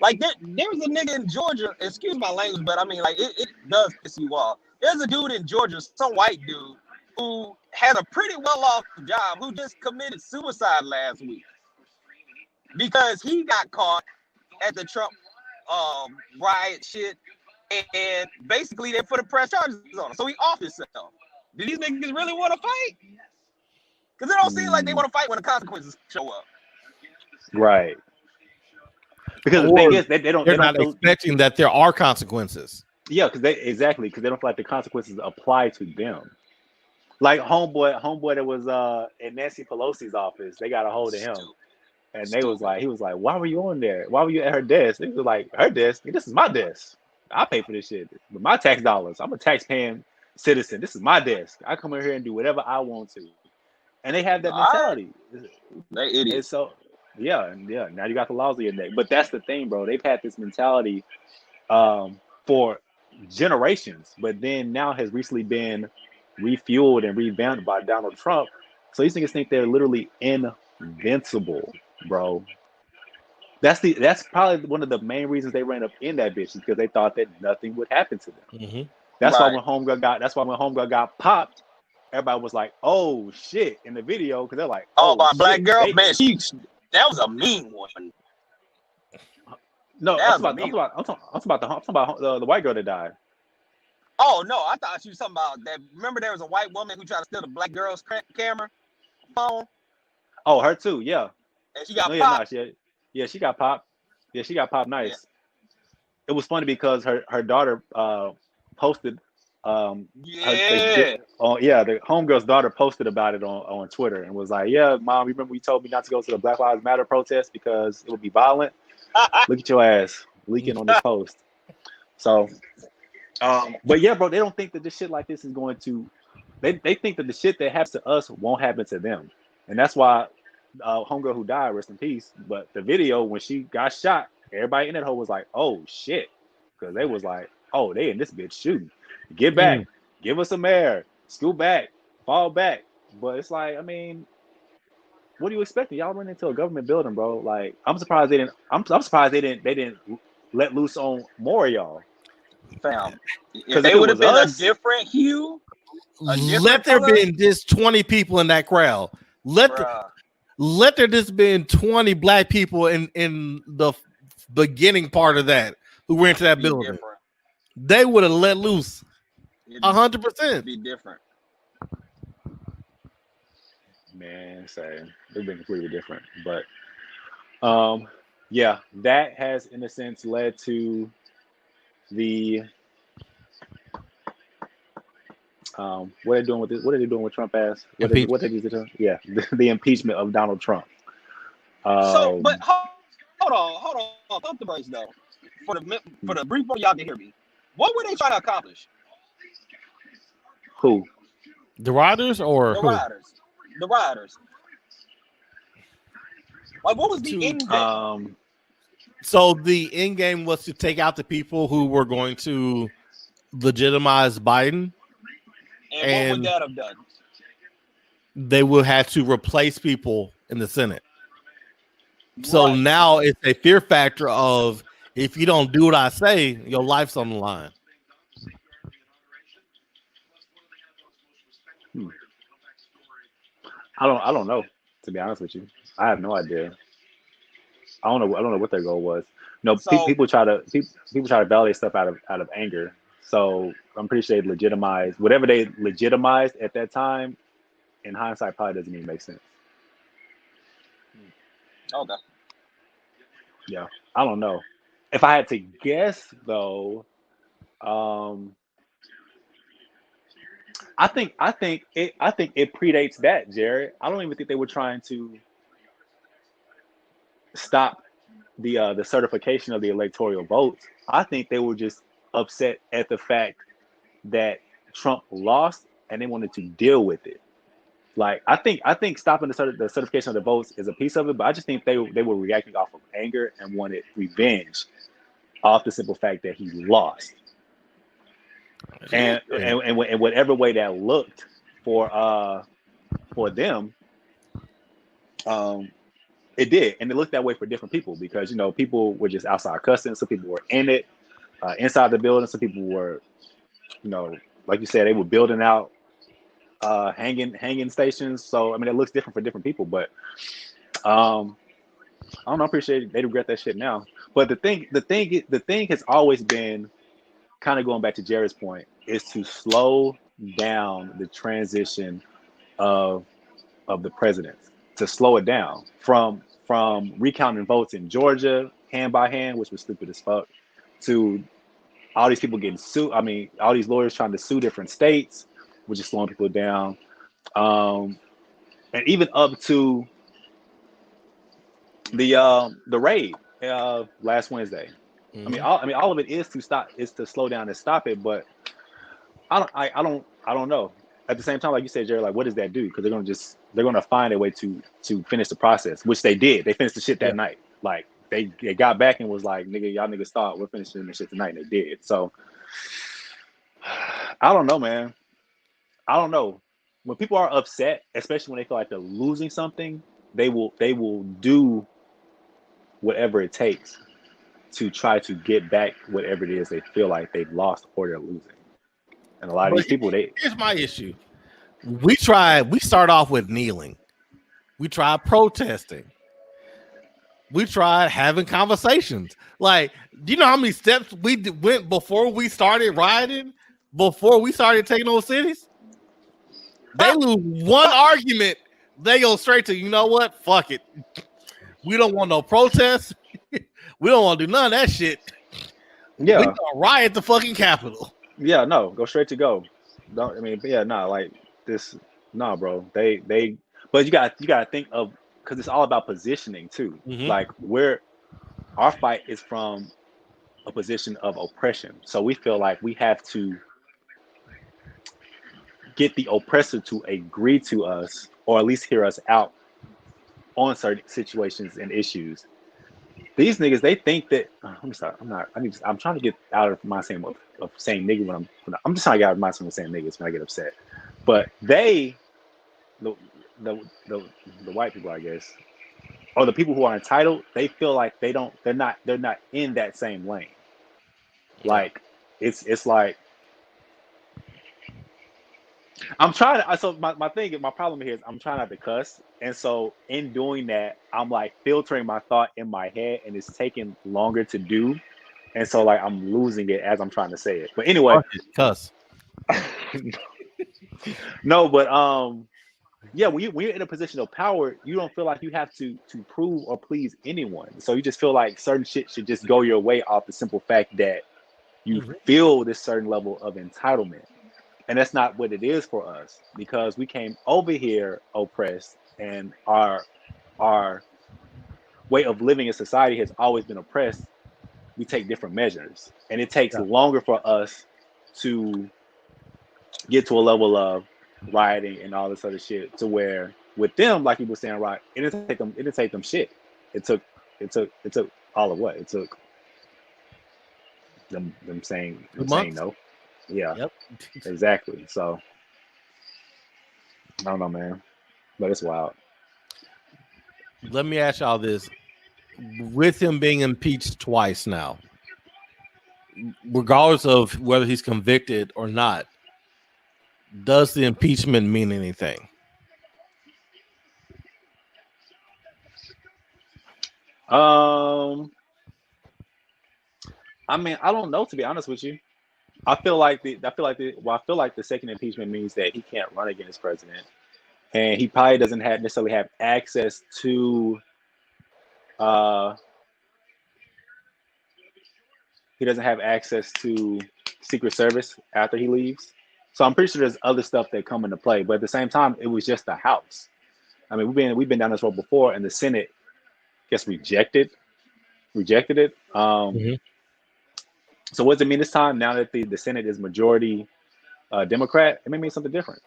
Like there was a nigga in Georgia. Excuse my language, but I mean, like it does piss you off. There's a dude in Georgia, some white dude, who had a pretty well-off job, who just committed suicide last week because he got caught at the Trump riot shit, and basically they put a press charges on him, so he off himself. Do these niggas really want to fight? Because it don't seem like they want to fight when the consequences show up. Right. Because the thing is, they're not expecting that there are consequences. Yeah, because they don't feel like the consequences apply to them. Like homeboy that was in Nancy Pelosi's office, they got a hold of him, and he was like, why were you on there? Why were you at her desk? He was like, her desk? This is my desk. I pay for this shit with my tax dollars. I'm a tax-paying citizen. This is my desk. I come in here and do whatever I want to, and they have that mentality. They idiots. And so, yeah. Now you got the laws on your neck, but that's the thing, bro. They've had this mentality for generations, but then now has recently been refueled and revamped by Donald Trump. So these niggas think they're literally invincible, bro. That's probably one of the main reasons they ran up in that bitch, because they thought that nothing would happen to them. Mm-hmm. That's why when Homegirl got popped, everybody was like, "Oh shit!" in the video, because they're like, "Oh, my shit, black girl, man, that was a mean one." No, I'm talking about the white girl that died. Oh no, I thought you were talking about that. Remember, there was a white woman who tried to steal the black girl's camera phone. Oh, her too, yeah. And she got popped. Yeah, she got popped. Yeah, she got popped. Nice. Yeah. It was funny because her daughter posted. The homegirl's daughter posted about it on Twitter and was like, "Yeah, mom, remember you told me not to go to the Black Lives Matter protest because it would be violent? Look at your ass leaking on this post." So, but yeah, bro, they don't think that this shit like this is going to. They think that the shit that happens to us won't happen to them, and that's why homegirl who died, rest in peace. But the video when she got shot, everybody in that hole was like, "Oh shit," because they was like, "Oh, they in this bitch shooting. Get back, give us some air, scoot back, fall back." But it's like, I mean, what are you expecting? Y'all run into a government building, bro. Like, I'm surprised they didn't. I'm surprised they didn't let loose on more of y'all. Fam, if they would have been a different hue, let there been just 20 people in that crowd. Let there just been 20 black people in the beginning part of that who went to that building. Different. They would have let loose 100%. Be different. Man, same. They've been completely different. But yeah, that has in a sense led to the what are they doing with this? What are they doing with Trump ass? What they use it to? Yeah, the impeachment of Donald Trump. So, but hold on, pump the brakes though. For the brief one, y'all can hear me. What were they trying to accomplish? Who? The rioters or the who? rioters? The rioters. Like, what was the end game? So the end game was to take out the people who were going to legitimize Biden. And what would that have done? They would have to replace people in the Senate. So now it's a fear factor of, if you don't do what I say, your life's on the line. I don't know, to be honest with you. I have no idea. I don't know what their goal was. No, people try to validate stuff out of anger. So I'm pretty sure they legitimized whatever they legitimized at that time. In hindsight, probably doesn't even make sense. Okay. Yeah, I don't know. If I had to guess, though, I think it predates that, Jared. I don't even think they were trying to stop the certification of the electoral votes. I think they were just upset at the fact that Trump lost and they wanted to deal with it. Like, I think stopping the certification of the votes is a piece of it, but I just think they were reacting off of anger and wanted revenge off the simple fact that he lost. And whatever way that looked for them, It did, and it looked that way for different people because people were just outside cussing. Some people were in it, inside the building. Some people were, like you said, they were building out hanging stations. So I mean, it looks different for different people. But I don't know. I appreciate they regret that shit now. But the thing has always been, kind of going back to Jared's point, is to slow down the transition of the president, to slow it down from recounting votes in Georgia hand by hand, which was stupid as fuck, to all these people getting sued. I mean, all these lawyers trying to sue different states, which is slowing people down, and even up to the raid last Wednesday. Mm-hmm. I mean, all of it is to slow down and stop it, but I don't know. At the same time, like you said, Jared, like, what does that do? Because they're gonna find a way to finish the process, which they did. They finished the shit that night. Like they got back and was like, nigga, y'all niggas thought we're finishing the shit tonight, and they did. So I don't know, man. I don't know. When people are upset, especially when they feel like they're losing something, they will do whatever it takes to try to get back whatever it is they feel like they've lost or they're losing. And a lot of these people, here's my issue. We start off with kneeling. We tried protesting. We tried having conversations. Like, do you know how many steps we went before we started rioting? Before we started taking those cities? They lose one argument, they go straight to, you know what? Fuck it. We don't want no protests. We don't want to do none of that shit. Yeah. We gonna riot the fucking Capitol. Yeah, no, go straight to go. Don't, I mean, but yeah, nah, like this, nah, bro. They but you gotta think of, because it's all about positioning too. Mm-hmm. Like, our fight is from a position of oppression. So we feel like we have to get the oppressor to agree to us, or at least hear us out on certain situations and issues. These niggas, they think that I'm sorry, I'm trying to get out of my saying of saying nigga when I'm just trying to get out of my saying niggas when I get upset. But the white people, I guess, or the people who are entitled, they feel like they're not in that same lane. Like it's like, I'm trying to. So my problem here is I'm trying not to cuss, and so in doing that, I'm like filtering my thought in my head, and it's taking longer to do, and so like I'm losing it as I'm trying to say it. But anyway, cuss. No, but yeah, when you're in a position of power, you don't feel like you have to prove or please anyone. So you just feel like certain shit should just go your way off the simple fact that you feel this certain level of entitlement. And that's not what it is for us, because we came over here oppressed, and our way of living in society has always been oppressed. We take different measures, and it takes longer for us to get to a level of rioting and all this other shit, to where with them, like you were saying, right, it didn't take them shit. It took all of what? It took them saying no. Yeah. Yep. Exactly. So I don't know, man, but it's wild. Let me ask y'all this: with him being impeached twice now, regardless of whether he's convicted or not, does the impeachment mean anything? I mean, I don't know, to be honest with you. I feel like the second impeachment means that he can't run against president, and he probably doesn't necessarily have access to Secret Service after he leaves. So I'm pretty sure there's other stuff that come into play, but at the same time, it was just the House. I mean, we've been down this road before, and the Senate, I guess, rejected it. So what does it mean this time? Now that the Senate is majority Democrat, it may mean something different.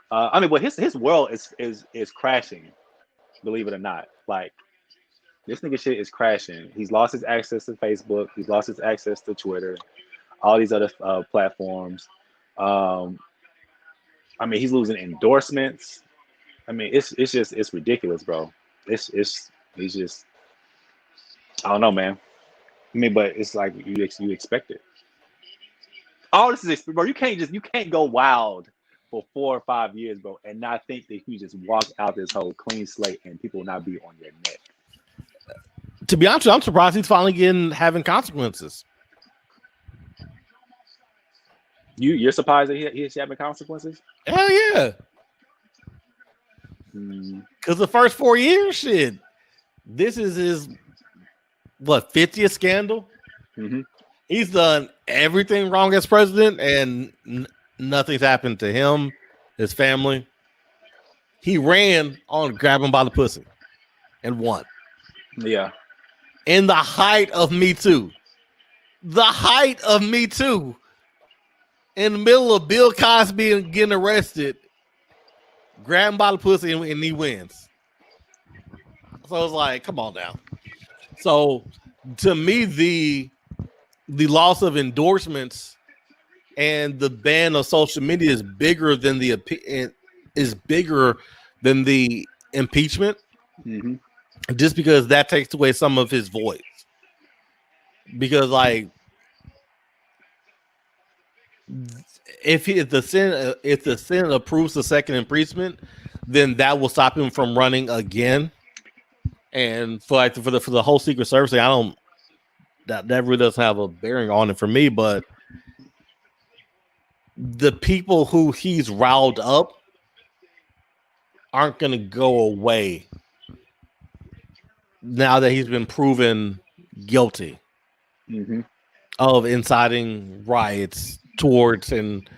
I mean, but his world is crashing, believe it or not. Like, this nigga shit is crashing. He's lost his access to Facebook. He's lost his access to Twitter, all these other platforms. I mean, he's losing endorsements. I mean, it's ridiculous, bro. It's He's just, I don't know, man. I mean, but it's like you expect it. All this is, bro. You can't go wild for 4 or 5 years, bro, and not think that you just walk out this whole clean slate and people will not be on your neck. To be honest, I'm surprised he's finally having consequences. You're surprised that he's having consequences? Hell yeah. Because the first 4 years, shit, this is his 50th scandal. Mm-hmm. He's done everything wrong as president, and nothing's happened to him, his family. He ran on grab him by the pussy and won. Yeah. In the height of Me Too. The height of Me Too. In the middle of Bill Cosby getting arrested, grab him by the pussy and he wins. So it's like, come on now. So to me, the loss of endorsements and the ban of social media is bigger than the impeachment. Mm-hmm. Just because that takes away some of his voice. Because like, if the Senate approves the second impeachment, then that will stop him from running again. And for the whole Secret Service thing, that really doesn't have a bearing on it for me. But the people who he's riled up aren't going to go away now that he's been proven guilty of inciting riots towards and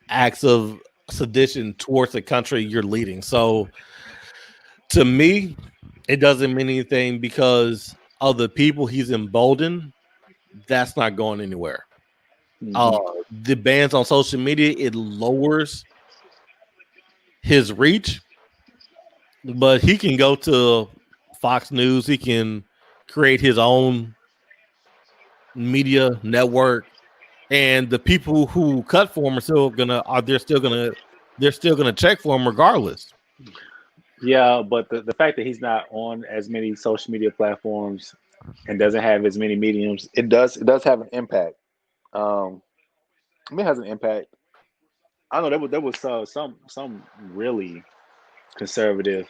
acts of sedition towards the country you're leading. So to me, it doesn't mean anything because of the people he's emboldened. That's not going anywhere. The bans on social media, it lowers his reach, but he can go to Fox News. He can create his own media network, and the people who cut for him are still gonna check for him regardless. Yeah, but the fact that he's not on as many social media platforms and doesn't have as many mediums, it does have an impact. It has an impact. I know there was some really conservative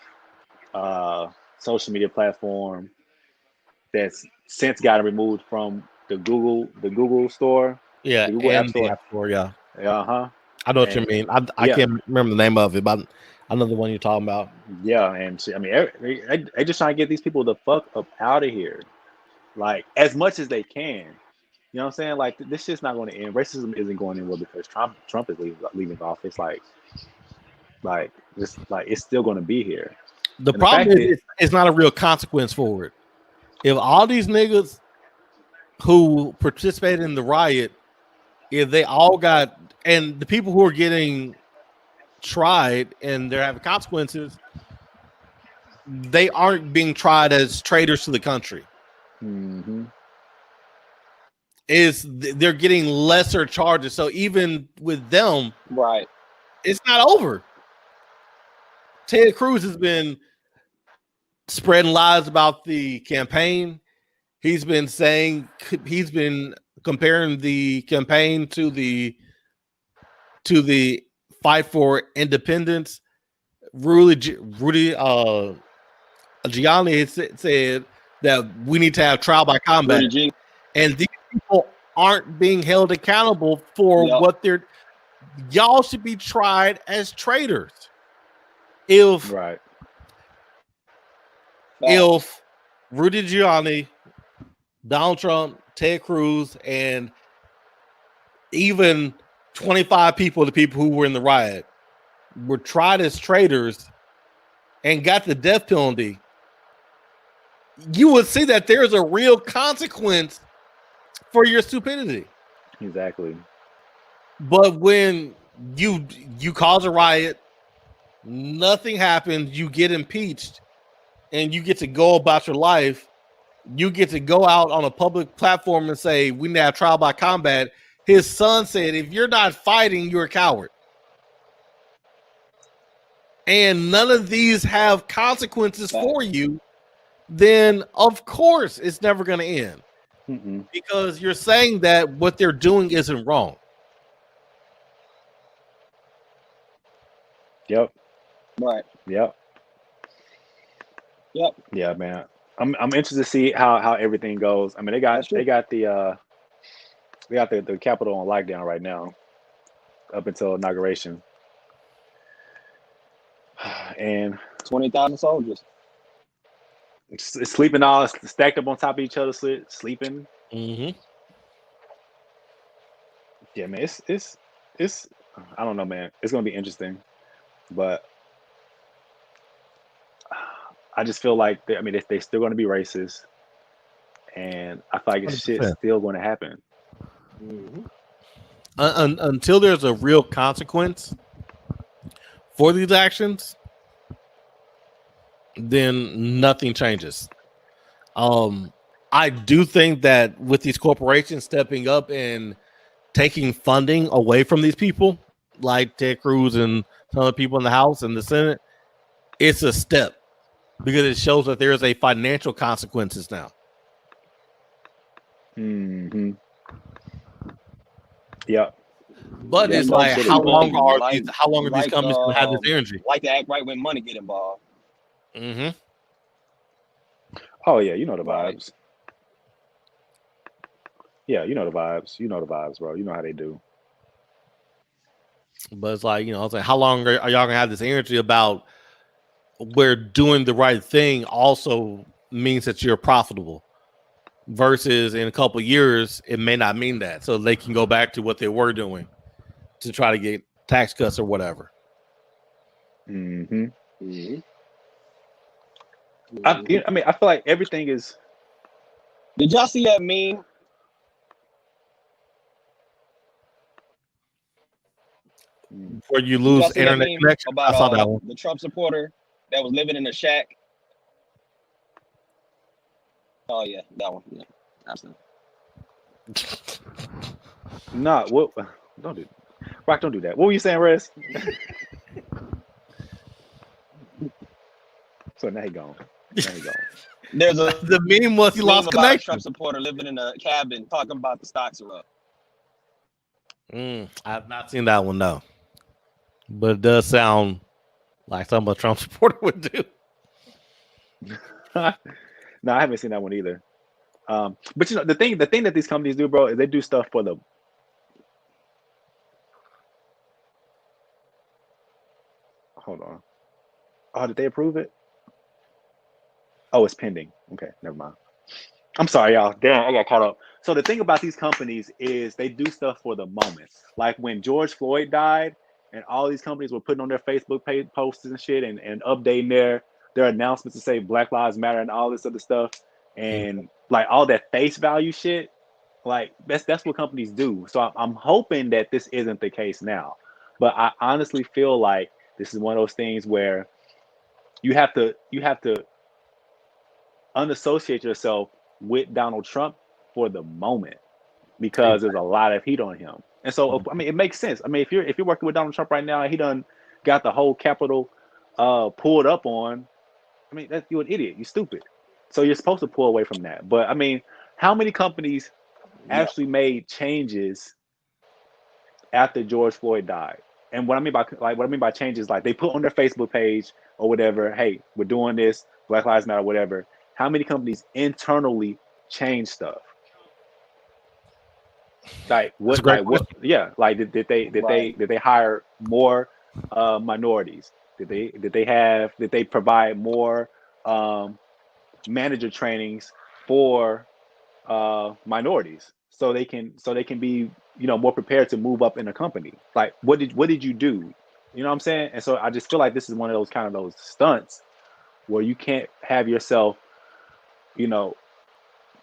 social media platform that's since gotten removed from the Google store. Yeah, the Google and App Store. Yeah. I know what you mean. I can't remember the name of it, but I know the one you're talking about. Yeah, and I mean, they just trying to get these people the fuck up out of here, like as much as they can. You know what I'm saying? Like this shit's not going to end. Racism isn't going anywhere because Trump is leaving office. Like it's still going to be here. The problem is it's not a real consequence for it. If all these niggas who participated in the riot, if they all got, and the people who are getting tried and they're having consequences, they aren't being tried as traitors to the country. They're getting lesser charges. So even with them, right, it's not over. Ted Cruz has been spreading lies about the campaign. He's been comparing the campaign to the fight for independence. Rudy Giuliani said that we need to have trial by combat, and these people aren't being held accountable for what they're. Y'all should be tried as traitors. If Rudy Giuliani, Donald Trump, Ted Cruz, and even 25 people, the people who were in the riot, were tried as traitors and got the death penalty, you would see that there's a real consequence for your stupidity. Exactly. But when you cause a riot, nothing happens, you get impeached, and you get to go about your life, you get to go out on a public platform and say, we need to have trial by combat. His son said, if you're not fighting, you're a coward. And none of these have consequences for you. then of course it's never going to end. Mm-mm. Because you're saying that what they're doing isn't wrong. Yep. Right. Yep. Yep. Yeah, man. I'm interested to see how everything goes. I mean, they got the Capitol on lockdown right now, up until inauguration, and 20,000 soldiers. it's sleeping all stacked up on top of each other, sleeping. Mm-hmm. Yeah, man. It's I don't know, man. It's gonna be interesting, but I just feel like they still going to be racist, and I feel like it's shit's 100%. still going to happen. Mm-hmm. Until there's a real consequence for these actions, then nothing changes. I do think that with these corporations stepping up and taking funding away from these people, like Ted Cruz and some of the people in the House and the Senate, it's a step because it shows that there is a financial consequences now. Mm-hmm. Yep. But Yeah, it's no like, shit, how it's long are like- these? How long are these like, companies going to have this energy? Like to act right when money get involved. Mm-hmm. Oh yeah, you know the Right. vibes. Yeah, you know the vibes. You know the vibes, bro. You know how they do. But it's like, it's like, how long are y'all going to have this energy about where doing the right thing also means that you're profitable? Versus in a couple of years, it may not mean that. So they can go back to what they were doing to try to get tax cuts or whatever. Mm-hmm. Mm-hmm. I feel like everything is. Did y'all see that meme? Where you Did y'all lose see that internet meme connection. about I saw that one. the Trump supporter that was living in a shack? Oh yeah, that one. Yeah, absolutely. Nah, what? Don't do, Rock. Don't do that. What were you saying, Rez? So now he gone. Now he gone. There's a The meme was he meme lost about a connection. Trump supporter living in a cabin talking about the stocks are up. I've not seen that one, no. But it does sound like something a Trump supporter would do. No, I haven't seen that one either. But the thing that these companies do, bro, is they do stuff for the. Hold on. Oh, did they approve it? Oh, it's pending. Okay, never mind. I'm sorry, y'all. Damn, I got caught up. So the thing about these companies is they do stuff for the moment. Like when George Floyd died, and all these companies were putting on their Facebook page posts and shit, and updating their announcements to say Black Lives Matter and all this other stuff, and like all that face value shit. Like that's what companies do. So I'm hoping that this isn't the case now, but I honestly feel like this is one of those things where you have to unassociate yourself with Donald Trump for the moment because there's a lot of heat on him. And so it makes sense. I mean, if you're working with Donald Trump right now and he done got the whole Capitol pulled up on, I mean, you're an idiot. You're stupid. So you're supposed to pull away from that. But I mean, how many companies actually made changes after George Floyd died? And what I mean by changes, like they put on their Facebook page or whatever, hey, we're doing this, Black Lives Matter, whatever. How many companies internally change stuff? Like what? Like what? Yeah. Like did they hire more minorities? Did they provide more manager trainings for minorities so they can be more prepared to move up in a company? Like what did you do? You know what I'm saying? And so I just feel like this is one of those kind of those stunts where you can't have yourself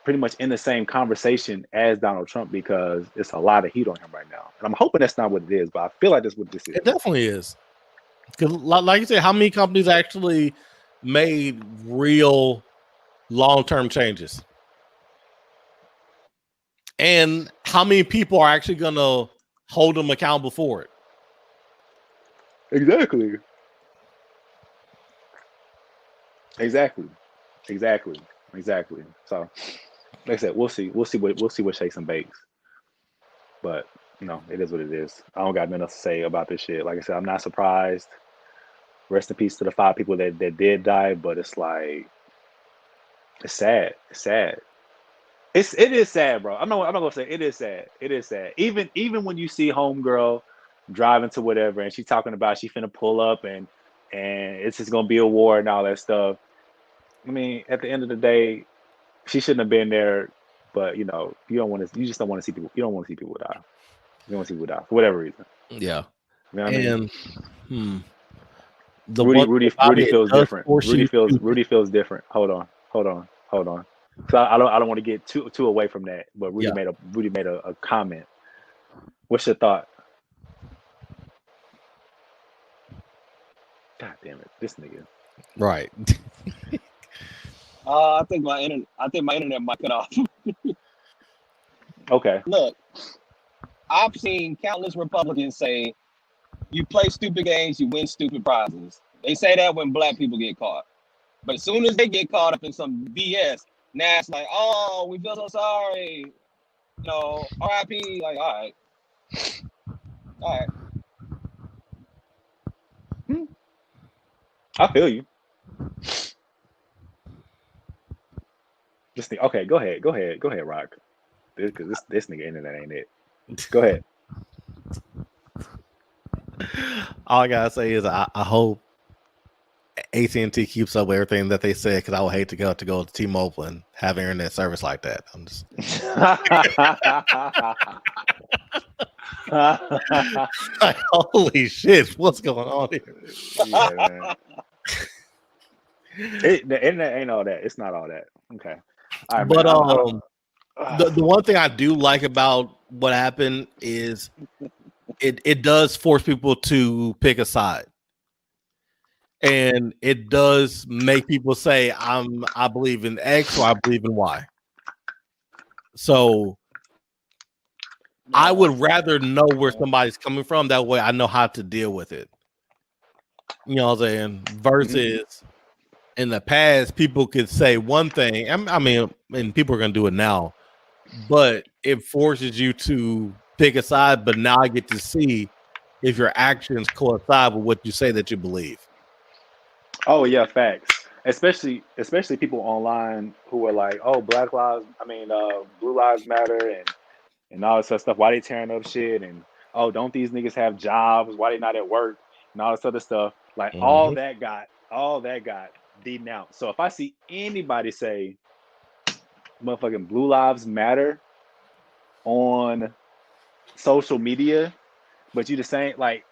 pretty much in the same conversation as Donald Trump because it's a lot of heat on him right now. And I'm hoping that's not what it is, but I feel like that's what this is. It definitely is. Because like you said, how many companies actually made real long-term changes? And how many people are actually going to hold them accountable for it? Exactly. Exactly. So, like I said, we'll see what shakes and bakes. But it is what it is. I don't got nothing else to say about this shit. Like I said, I'm not surprised. Rest in peace to the 5 people that did die, but it's like it's sad. It's sad. It is sad, bro. I'm not gonna say it is sad. It is sad. Even when you see homegirl driving to whatever and she's talking about she finna pull up and it's just gonna be a war and all that stuff. I mean, at the end of the day, she shouldn't have been there. But you just don't want to see people. You don't want to see people die. You don't want to see people die for whatever reason. Yeah. You know what I mean? Rudy feels different. Rudy feels different. Hold on. So I don't want to get too away from that. But Rudy made a comment. What's your thought? God damn it, this nigga. Right. I think my internet might cut off. Okay. Look, I've seen countless Republicans say, "You play stupid games, you win stupid prizes." They say that when black people get caught, but as soon as they get caught up in some BS, now it's like, "Oh, we feel so sorry," RIP. Like, all right. I feel you. This thing. Okay, go ahead, Rock. Because this nigga internet ain't it. Go ahead. All I gotta say is I hope AT&T keeps up with everything that they said, because I would hate to go to T-Mobile and have internet service like that. I'm just like, holy shit, what's going on here? Yeah, man. The internet ain't all that. It's not all that. Okay. All right, but the one thing I do like about what happened is it does force people to pick a side, and it does make people say I believe in X or I believe in Y. So I would rather know where somebody's coming from. That way I know how to deal with it. You know what I'm saying? Versus in the past, people could say one thing. I mean, and people are going to do it now, but it forces you to pick a side. But now I get to see if your actions coincide with what you say that you believe. Oh yeah, facts. Especially people online who are like, "Oh, Blue Lives Matter and all this other stuff. Why they tearing up shit? And oh, don't these niggas have jobs? Why they not at work? And all this other stuff." Like all that got denounced. So if I see anybody say motherfucking Blue Lives Matter on social media, but you just saying like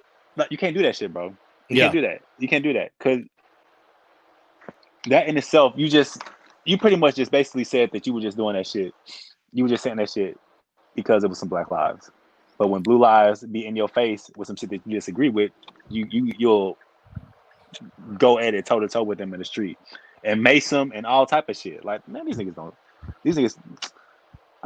you can't do that shit, bro. You can't do that. You can't do that, because that in itself, you pretty much just basically said that you were just doing that shit. You were just saying that shit because it was some Black lives. But when Blue Lives be in your face with some shit that you disagree with, you'll go at it toe to toe with them in the street and mace them and all type of shit. Like, man, these niggas. All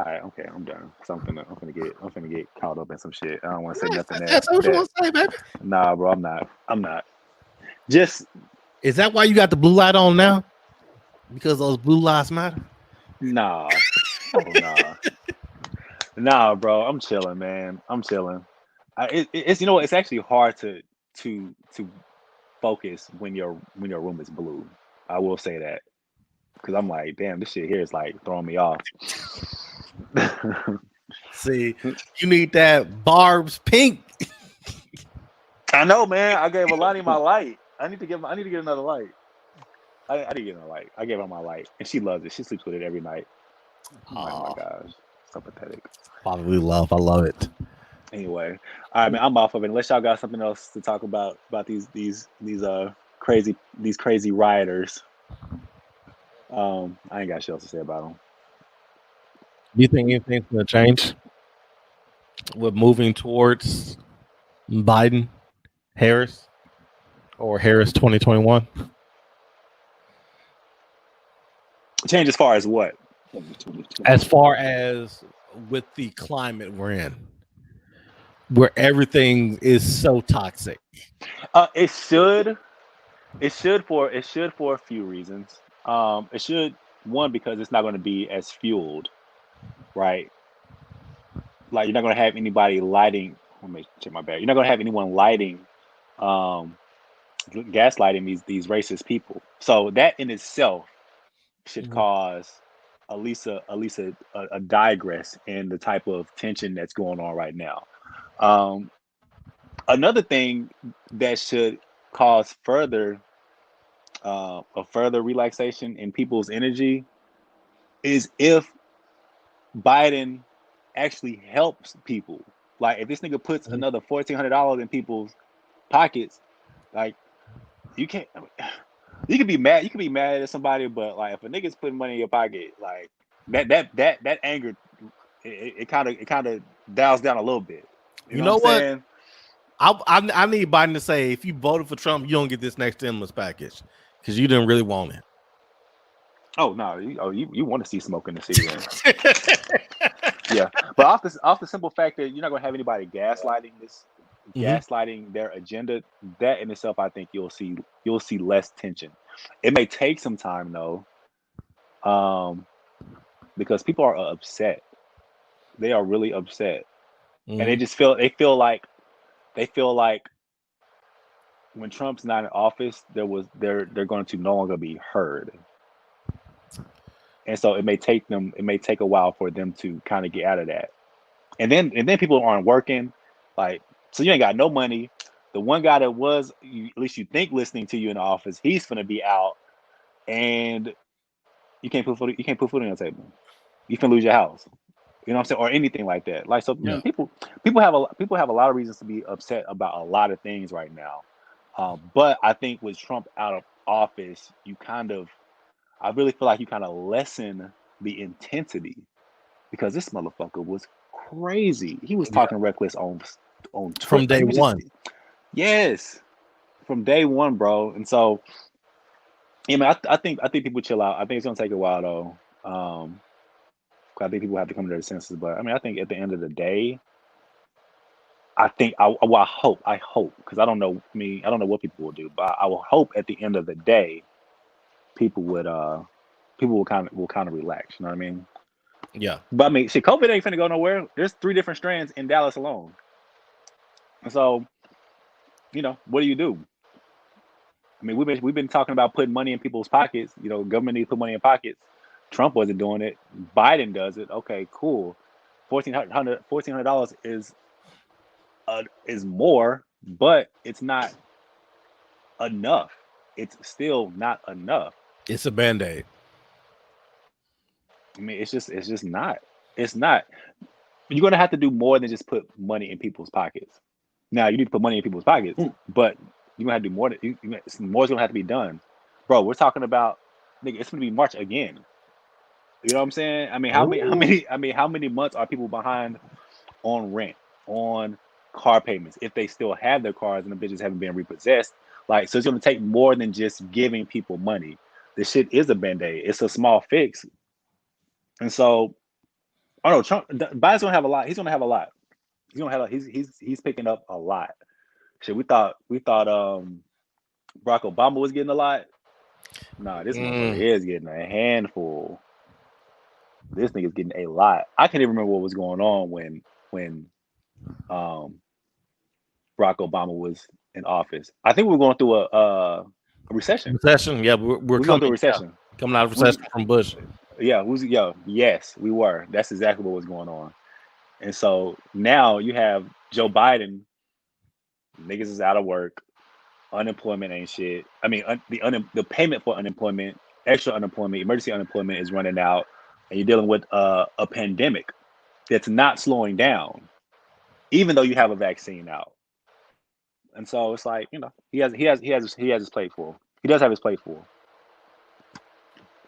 right, okay, I'm done. So I'm finna get caught up in some shit. I don't want to say nothing. That's what you want to say, baby. Nah, bro, I'm not. Just. Is that why you got the blue light on now? Because those blue lives matter? Nah. Nah. Nah, bro. I'm chilling, man. I'm chilling. It's it's actually hard to focus when your room is blue. I will say that, because I'm like, damn, this shit here is like throwing me off. See, you need that Barb's pink. I know, man. I gave Alani my light. I need to get another light. I need to get another light. I gave her my light, and she loves it. She sleeps with it every night. Oh my gosh, so pathetic. Probably love. I love it. Anyway, all right, man. I'm off of it. Unless y'all got something else to talk about these crazy rioters. I ain't got shit else to say about them. Do you think anything's gonna change with moving towards Biden, Harris, or Harris 2021? Change as far as what? As far as with the climate we're in, where everything is so toxic. It should for a few reasons. It should, one, because it's not going to be as fueled, right? Like you're not going to have anybody lighting. Let me check my bag. You're not going to have anyone lighting, gaslighting these racist people. So that in itself should cause at least a digress in the type of tension that's going on right now. Another thing that should cause a further relaxation in people's energy is if Biden actually helps people. Like if this nigga puts another $1,400 in people's pockets, like you can't. You can be mad. You can be mad at somebody, but like if a nigga's putting money in your pocket, like that anger, it kind of dials down a little bit. You know what? I need Biden to say, if you voted for Trump, you don't get this next stimulus package because you didn't really want it. Oh no! You want to see smoke in the city? Yeah, but off the simple fact that you're not gonna have anybody gaslighting their agenda, that in itself, I think you'll see less tension. It may take some time though, because people are upset. They are really upset, and they feel like when Trump's not in office, they're going to no longer be heard. And so it may take a while for them to kind of get out of that. And then people aren't working, like, so you ain't got no money. The one guy that was, at least you think, listening to you in the office, he's gonna be out, and you can't put food on your table. You can lose your house. You know what I'm saying? Or anything like that. Like, so man, people have a lot of reasons to be upset about a lot of things right now. But I think with Trump out of office, I really feel like you kind of lessen the intensity, because this motherfucker was crazy. He was talking reckless on Twitter. From day one. Yes, from day one, bro. And so, I mean, I think people chill out. I think it's gonna take a while though. I think people have to come to their senses. But I mean, I think at the end of the day, I hope, because I don't know what people will do, but I will hope at the end of the day, people will kind of relax. You know what I mean? Yeah. But I mean, shit, COVID ain't finna go nowhere. There's 3 different strands in Dallas alone. And so, you know, what do? I mean, we've been talking about putting money in people's pockets. You know, government needs to put money in pockets. Trump wasn't doing it. Biden does it. Okay, cool. $1,400 is more, but it's not enough. It's still not enough. It's a Band-Aid. I mean, it's just not. It's not. You're gonna have to do more than just put money in people's pockets. Now you need to put money in people's pockets, but you're gonna have to do more. More's gonna have to be done, bro. We're talking about, nigga, it's gonna be March again. You know what I'm saying? I mean, how many months are people behind on rent, on car payments, if they still have their cars and the bitches haven't been repossessed? Like, so it's gonna take more than just giving people money. This shit is a Band-Aid. It's a small fix. And so, I don't know, Trump, Biden's gonna have a lot. He's gonna have a lot. He's picking up a lot. Shit, we thought Barack Obama was getting a lot. Nah, this motherfucker is getting a handful. This nigga's getting a lot. I can't even remember what was going on when Barack Obama was in office. I think we were going through a recession. Yeah, we're going through a recession. Coming out of recession from Bush. Yes, we were. That's exactly what was going on. And so now you have Joe Biden. Niggas is out of work. Unemployment ain't shit. I mean, the payment for unemployment, extra unemployment, emergency unemployment is running out, and you're dealing with a pandemic that's not slowing down, even though you have a vaccine out. And so it's like, you know, he has his plate full. He does have his plate full.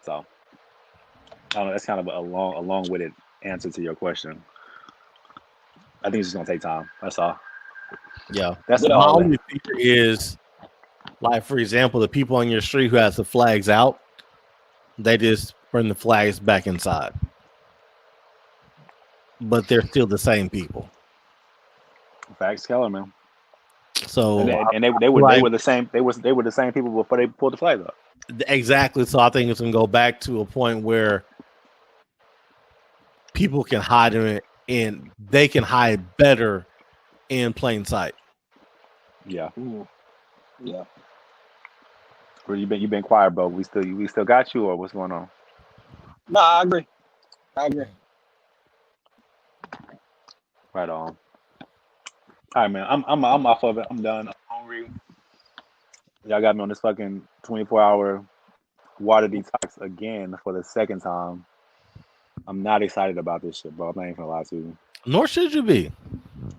So I don't know. That's kind of a long-winded answer to your question. I think it's just gonna take time. That's all. Yeah, that's my all. only fear is, like, for example, the people on your street who has the flags out, they just bring the flags back inside, but they're still the same people. Facts, Keller, man. So and they were the same. They were the same people before they pulled the flag up. Exactly. So I think it's gonna go back to a point where people can hide in it, and they can hide better in plain sight. Yeah. Yeah. Where you been quiet, bro? We still got you, or what's going on? No, I agree. Right on. All right, man. I'm off of it. I'm done. I'm hungry. Y'all got me on this fucking 24-hour water detox again for the second time. I'm not excited about this shit, bro. I'm not even gonna lie to you. Nor should you be.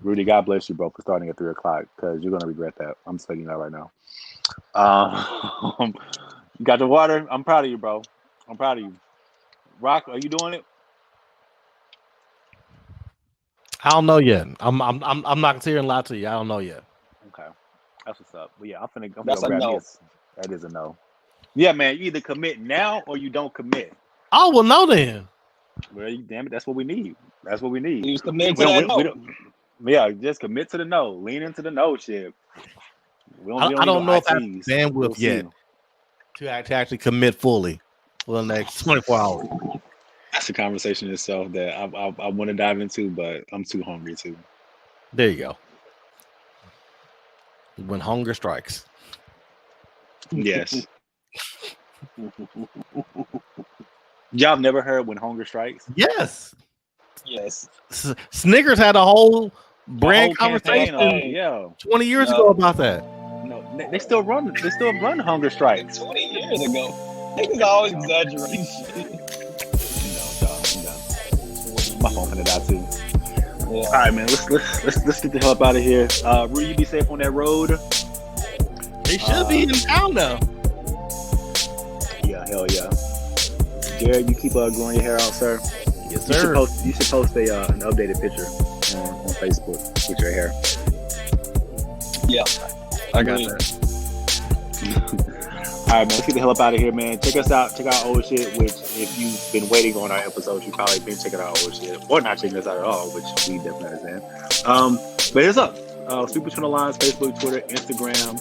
Rudy, God bless you, bro, for starting at 3:00 because you're gonna regret that. I'm just telling you that right now. You got the water. I'm proud of you, bro. I'm proud of you. Rock, are you doing it? I don't know yet. I'm not gonna sit here and lie to you. I don't know yet. Okay, that's what's up. But yeah, I'm finna That's a grab no. this. That is a no. Yeah, man. You either commit now or you don't commit. Oh well, no then. Well, damn it, that's what we need. That's what we need. You commit to that no. Yeah, just commit to the no. Lean into the no shit. I don't know if I have ITs. bandwidth yet to actually commit fully for the next 24 hours. That's a conversation itself that I want to dive into, but I'm too hungry too. There you go. When hunger strikes. Yes. Y'all have never heard when hunger strikes? Yes. Yes. Snickers had a whole brand campaign conversation 20 years ago about that. No, they still run hunger strikes. 20 years ago. Niggas always exaggerate shit. My phone finna die too. Yeah. All right, man. Let's get the hell up out of here. Rudy, you be safe on that road. They should be in town though. Yeah, hell yeah. Jared, you keep growing your hair out, sir. Yes, sir. You should post an updated picture on Facebook with your hair. Yeah, I got that. All right, man. Let's get the hell up out of here, man. Check us out. Check out old shit. Which, if you've been waiting on our episodes, you've probably been checking out old shit, or not checking us out at all, which we definitely understand. But here's up. Speak Between the Lines, Facebook, Twitter, Instagram,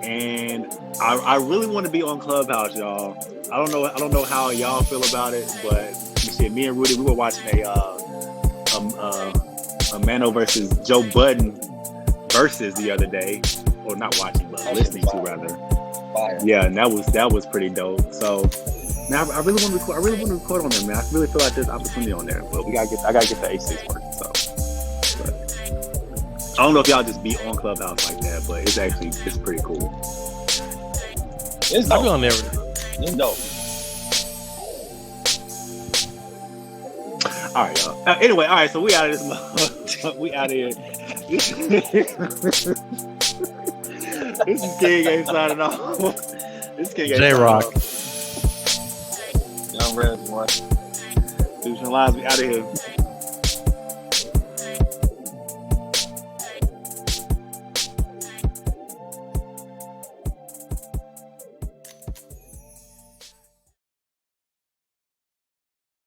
and I really want to be on Clubhouse, y'all. I don't know how y'all feel about it, but you see, me and Rudy, we were watching a Mano versus Joe Budden versus the other day, or not watching, but listening to rather. Fire. Yeah, and that was pretty dope. So now I really want to record. I really want to record on there, man. I really feel like there's opportunity on there, but I gotta get the H6 working. So, but I don't know if y'all just be on Clubhouse like that, but it's pretty cool. It's dope. I'll be on there. It's dope. All right, y'all. Anyway, all right. So we out of this. We out of here. This is King ain't signing off. This King ain't J-Rock. Young Red, what? Lines, we out of here.